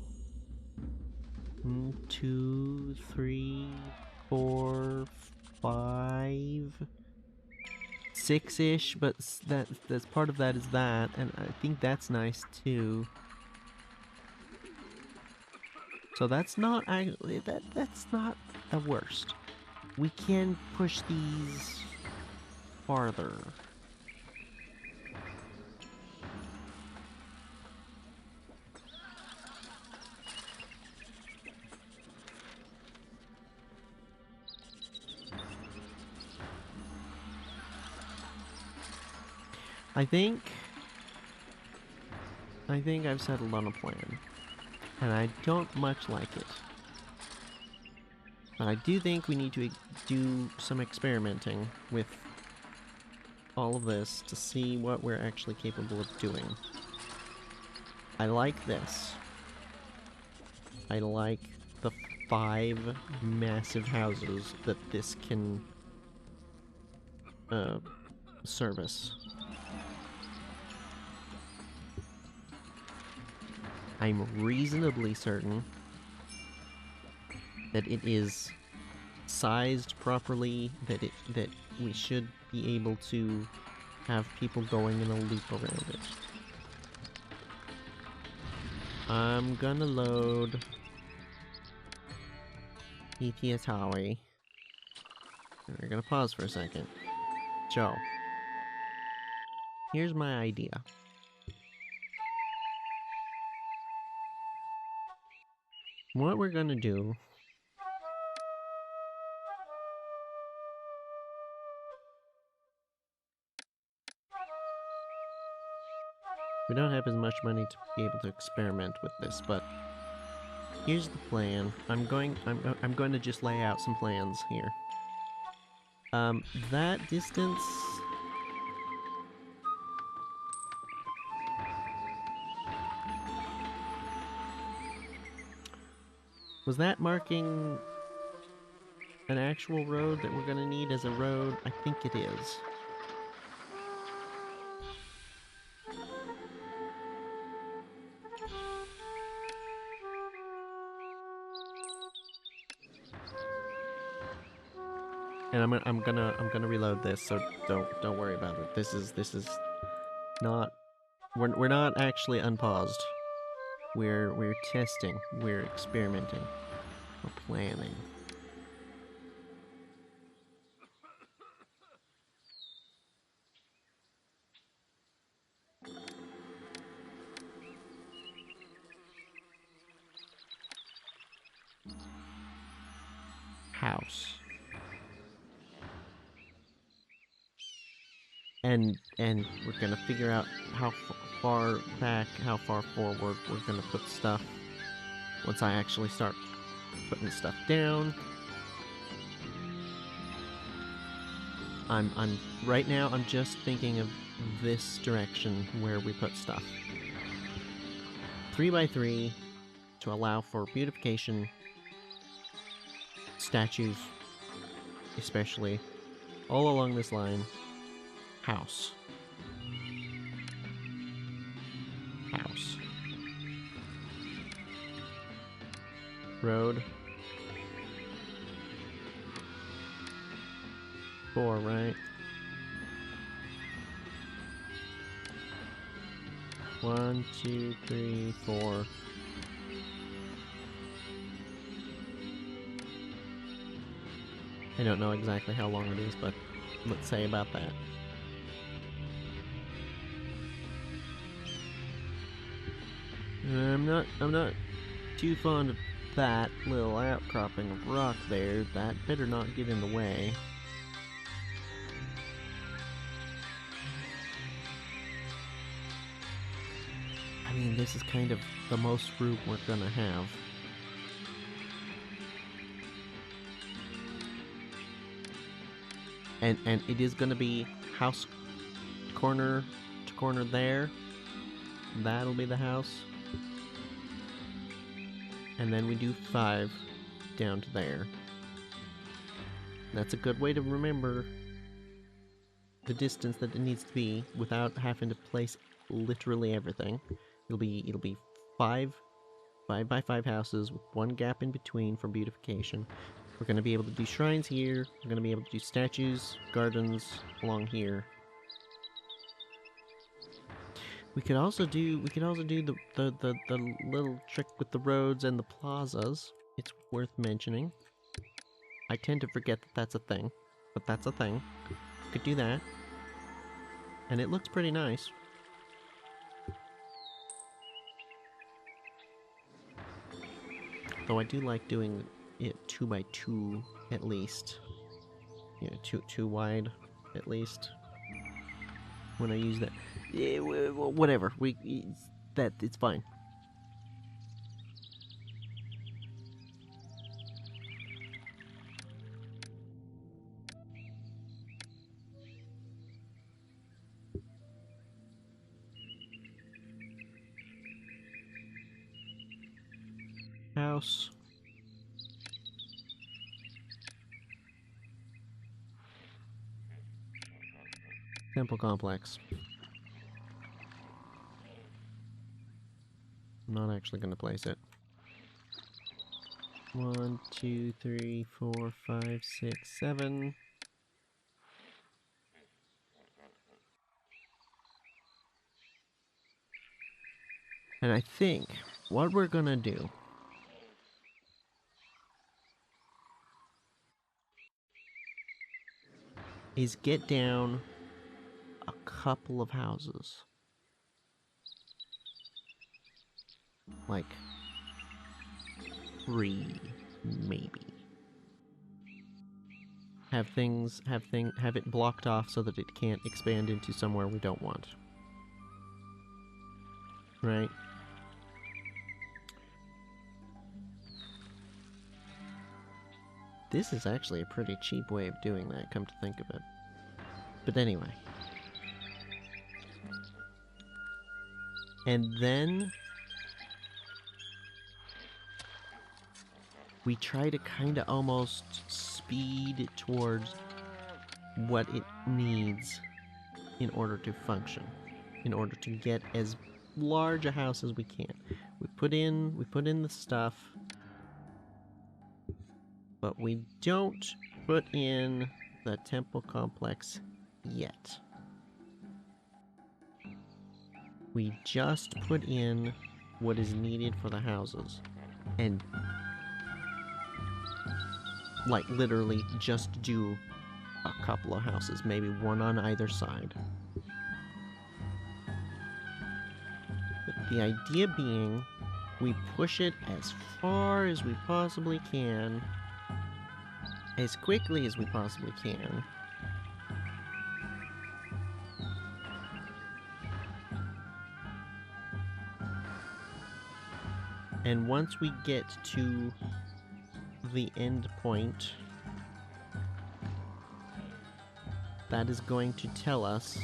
2, 3, 4, 5, 6-ish, but that's part of that is that, and I think that's nice too. So that's not actually that's not the worst. We can push these farther. I think I've settled on a plan, and I don't much like it. But I do think we need to do some experimenting with all of this to see what we're actually capable of doing. I like this. I like the 5 massive houses that this can service. I'm reasonably certain that it is sized properly, that we should be able to have people going in a loop around it. I'm gonna load Atari. And we're gonna pause for a second. Joe, here's my idea. What we're gonna do we don't have as much money to be able to experiment with this, but here's the plan. I'm going to just lay out some plans here. That distance was that marking an actual road that we're gonna need as a road? I think it is. And I'm gonna reload this, so don't worry about it. This is not we're not actually unpaused. We're testing, we're experimenting, we're planning. House. And we're gonna figure out how far back, how far forward we're gonna put stuff once I actually start putting stuff down. I'm right now I'm just thinking of this direction where we put stuff. 3x3 to allow for beautification, statues especially, all along this line. House. House. Road. 4, right? 1, 2, 3, 4. I don't know exactly how long it is, but let's say about that. I'm not too fond of that little outcropping of rock there. That better not get in the way. I mean, this is kind of the most room we're gonna have. And it is gonna be house corner to corner there. That'll be the house. And then we do 5 down to there. That's a good way to remember the distance that it needs to be without having to place literally everything. It'll be 5 by 5 houses with 1 gap in between for beautification. We're going to be able to do shrines here. We're going to be able to do statues, gardens along here. We could also do the little trick with the roads and the plazas. It's worth mentioning. I tend to forget that that's a thing, but that's a thing. Could do that. And it looks pretty nice. Though I do like doing it 2 by 2 at least. Yeah, two wide at least. When I use that, yeah, whatever. It's fine. House. Temple complex. I'm not actually going to place it. 1, 2, 3, 4, 5, 6, 7. And I think what we're going to do is get down a couple of houses. Like 3, maybe. Have it blocked off so that it can't expand into somewhere we don't want. Right? This is actually a pretty cheap way of doing that, come to think of it. But anyway. And then we try to kind of almost speed towards what it needs in order to function, in order to get as large a house as we can. We put in the stuff, but we don't put in the temple complex yet. We just put in what is needed for the houses. And like literally just do a couple of houses, maybe one on either side. But the idea being, we push it as far as we possibly can, as quickly as we possibly can. And once we get to the end point, that is going to tell us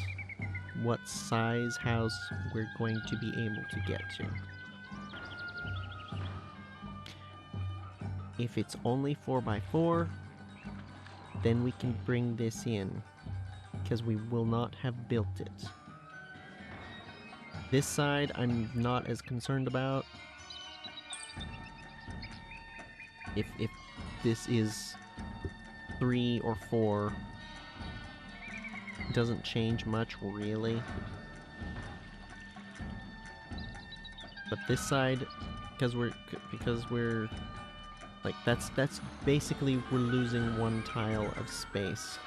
what size house we're going to be able to get to. If it's only 4x4, then we can bring this in, because we will not have built it. This side I'm not as concerned about. If this is 3 or 4, it doesn't change much really. But this side, because we're like that's basically we're losing 1 tile of space.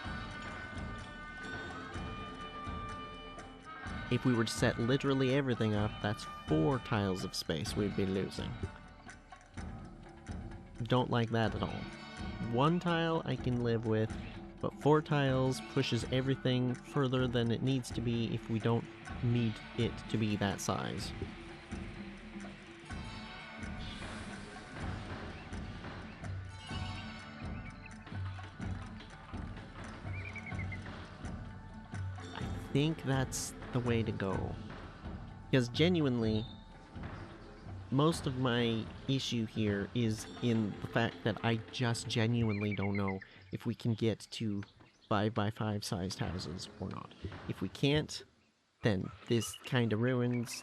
If we were to set literally everything up, that's 4 tiles of space we'd be losing. Don't like that at all. 1 tile I can live with, but 4 tiles pushes everything further than it needs to be if we don't need it to be that size. think that's the way to go. Because genuinely, most of my issue here is in the fact that I just genuinely don't know if we can get to 5x5 sized houses or not. If we can't, then this kind of ruins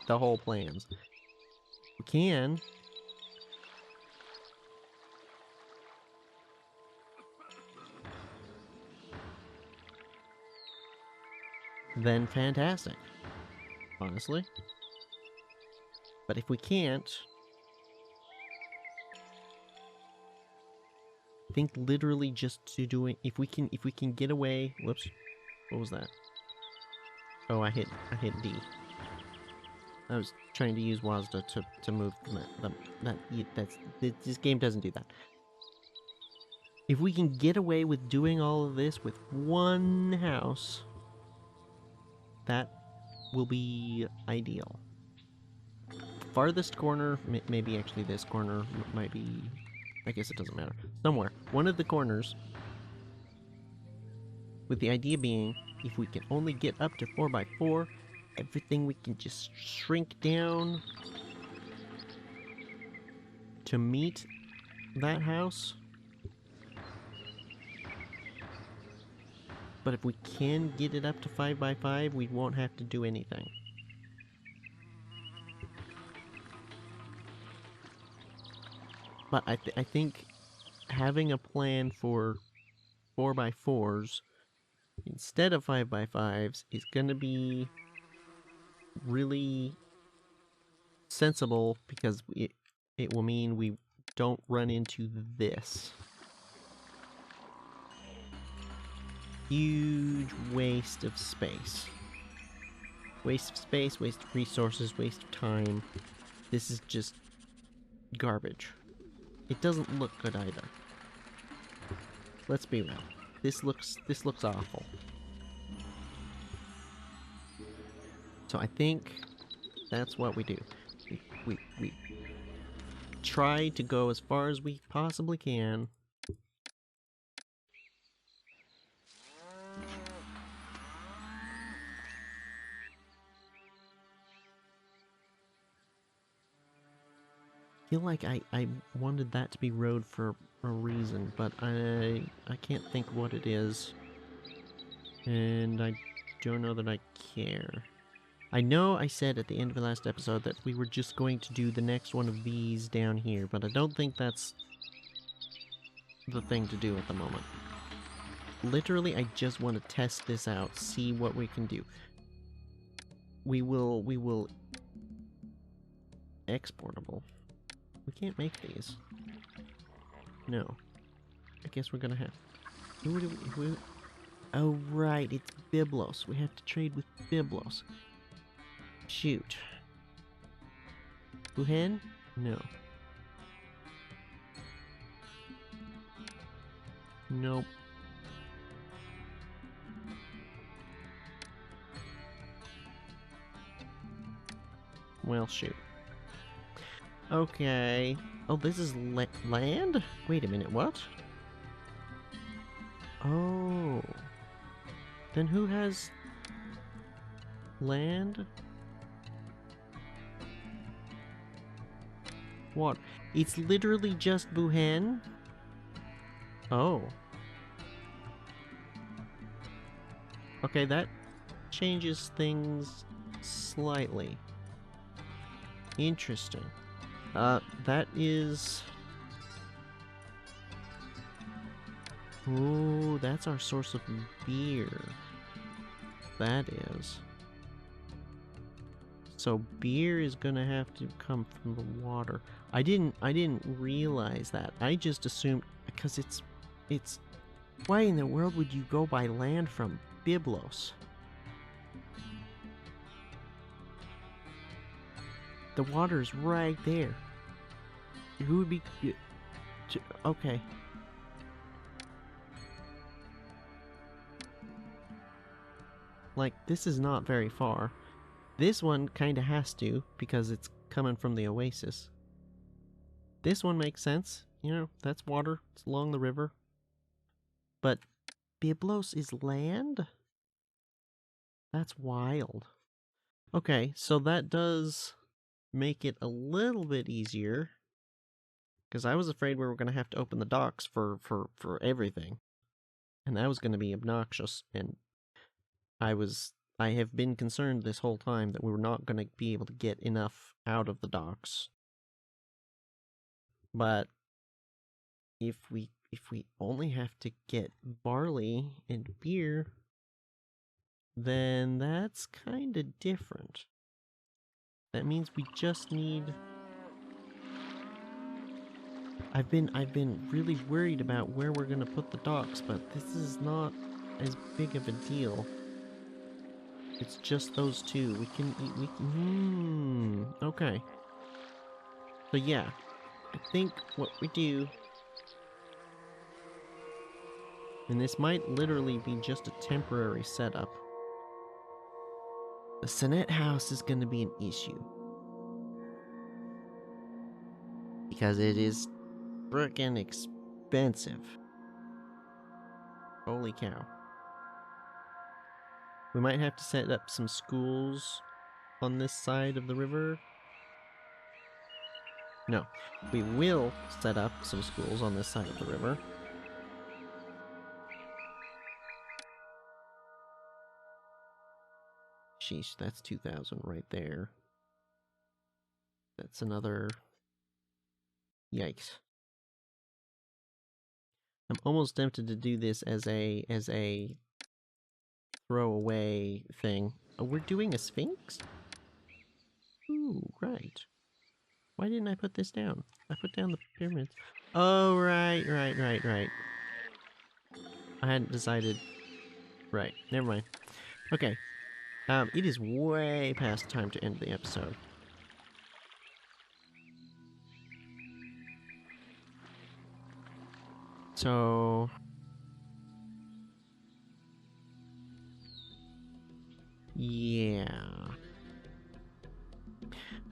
the whole plans. If we can, then fantastic, honestly. But if we can't, I think literally just to do it, if we can get away. Whoops, what was that? Oh, I hit D. I was trying to use WASD to move this game doesn't do that. If we can get away with doing all of this with one house, that will be ideal. Farthest corner, maybe actually this corner might be, I guess it doesn't matter. Somewhere, one of the corners, with the idea being, if we can only get up to 4x4, everything we can just shrink down to meet that house. But if we can get it up to 5x5, we won't have to do anything. But I think having a plan for 4x4s instead of 5x5s is going to be really sensible, because it will mean we don't run into this huge waste of space. Waste of space, waste of resources, waste of time. This is just garbage. It doesn't look good either. Let's be real. This looks awful. So I think that's what we do. We try to go as far as we possibly can. I feel like I wanted that to be road for a reason, but I can't think what it is. And I don't know that I care. I know I said at the end of the last episode that we were just going to do the next one of these down here, but I don't think that's the thing to do at the moment. Literally, I just want to test this out, see what we can do. We will exportable. We can't make these. No. I guess we're gonna have... Oh, right, it's Byblos. We have to trade with Byblos. Shoot. Buhen? No. Nope. Well, shoot. Okay. Oh, this is land? Wait a minute, what? Oh. Then who has land? What? It's literally just Buhen? Oh. Okay, that changes things slightly. Interesting. That is... Ooh, that's our source of beer. That is. So beer is gonna have to come from the water. I didn't realize that. I just assumed, because it's why in the world would you go by land from Byblos? The water's right there. Who would be... Okay. Like, this is not very far. This one kinda has to, because it's coming from the oasis. This one makes sense. You know, that's water. It's along the river. But Byblos is land? That's wild. Okay, so that does make it a little bit easier. Because I was afraid we were going to have to open the docks for everything. And that was going to be obnoxious. And I have been concerned this whole time that we were not going to be able to get enough out of the docks. But if we only have to get barley and beer, then that's kind of different. That means we just need... I've been really worried about where we're gonna put the docks, but this is not as big of a deal. It's just those two. We can... okay. So yeah, I think what we do... And this might literally be just a temporary setup. The Sonnet house is gonna be an issue. Because it is frickin' expensive. Holy cow. We might have to set up some schools on this side of the river. No, we will set up some schools on this side of the river. Sheesh, that's 2,000 right there. That's another... Yikes. I'm almost tempted to do this as a throwaway thing. Oh, we're doing a sphinx? Ooh, right. Why didn't I put this down? I put down the pyramids. Oh, right. I hadn't decided. Right, never mind. Okay. It is way past time to end the episode. So... yeah.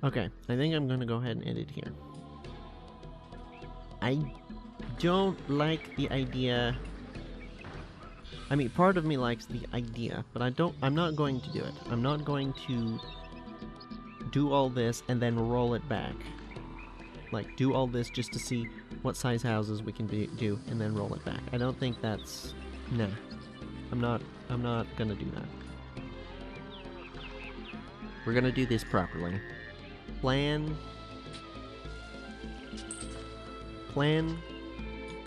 Okay, I think I'm gonna go ahead and end it here. I don't like the idea... I mean, part of me likes the idea, but I'm not going to do it. I'm not going to do all this and then roll it back. Like, do all this just to see what size houses we can do and then roll it back. I don't think that's... nah. I'm not gonna do that. We're gonna do this properly. Plan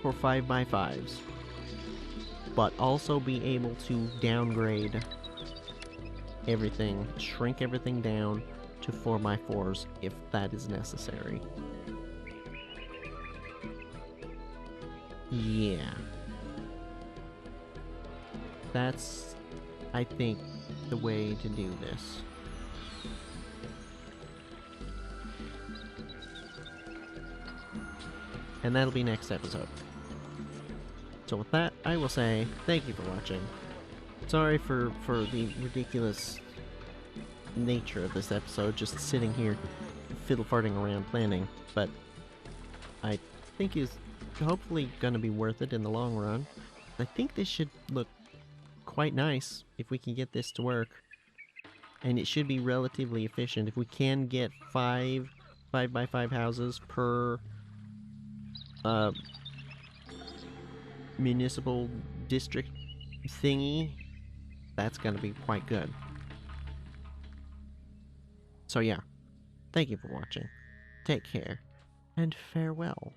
for 5x5s, but also be able to downgrade everything, shrink everything down to 4x4s if that is necessary. Yeah. That's, I think, the way to do this. And that'll be next episode. So with that, I will say thank you for watching. Sorry for the ridiculous nature of this episode, just sitting here fiddle-farting around planning, but I think is hopefully gonna be worth it in the long run. I think this should look quite nice if we can get this to work. And it should be relatively efficient. If we can get 5x5 houses per municipal district thingy, that's gonna be quite good. So yeah, thank you for watching. Take care, and farewell.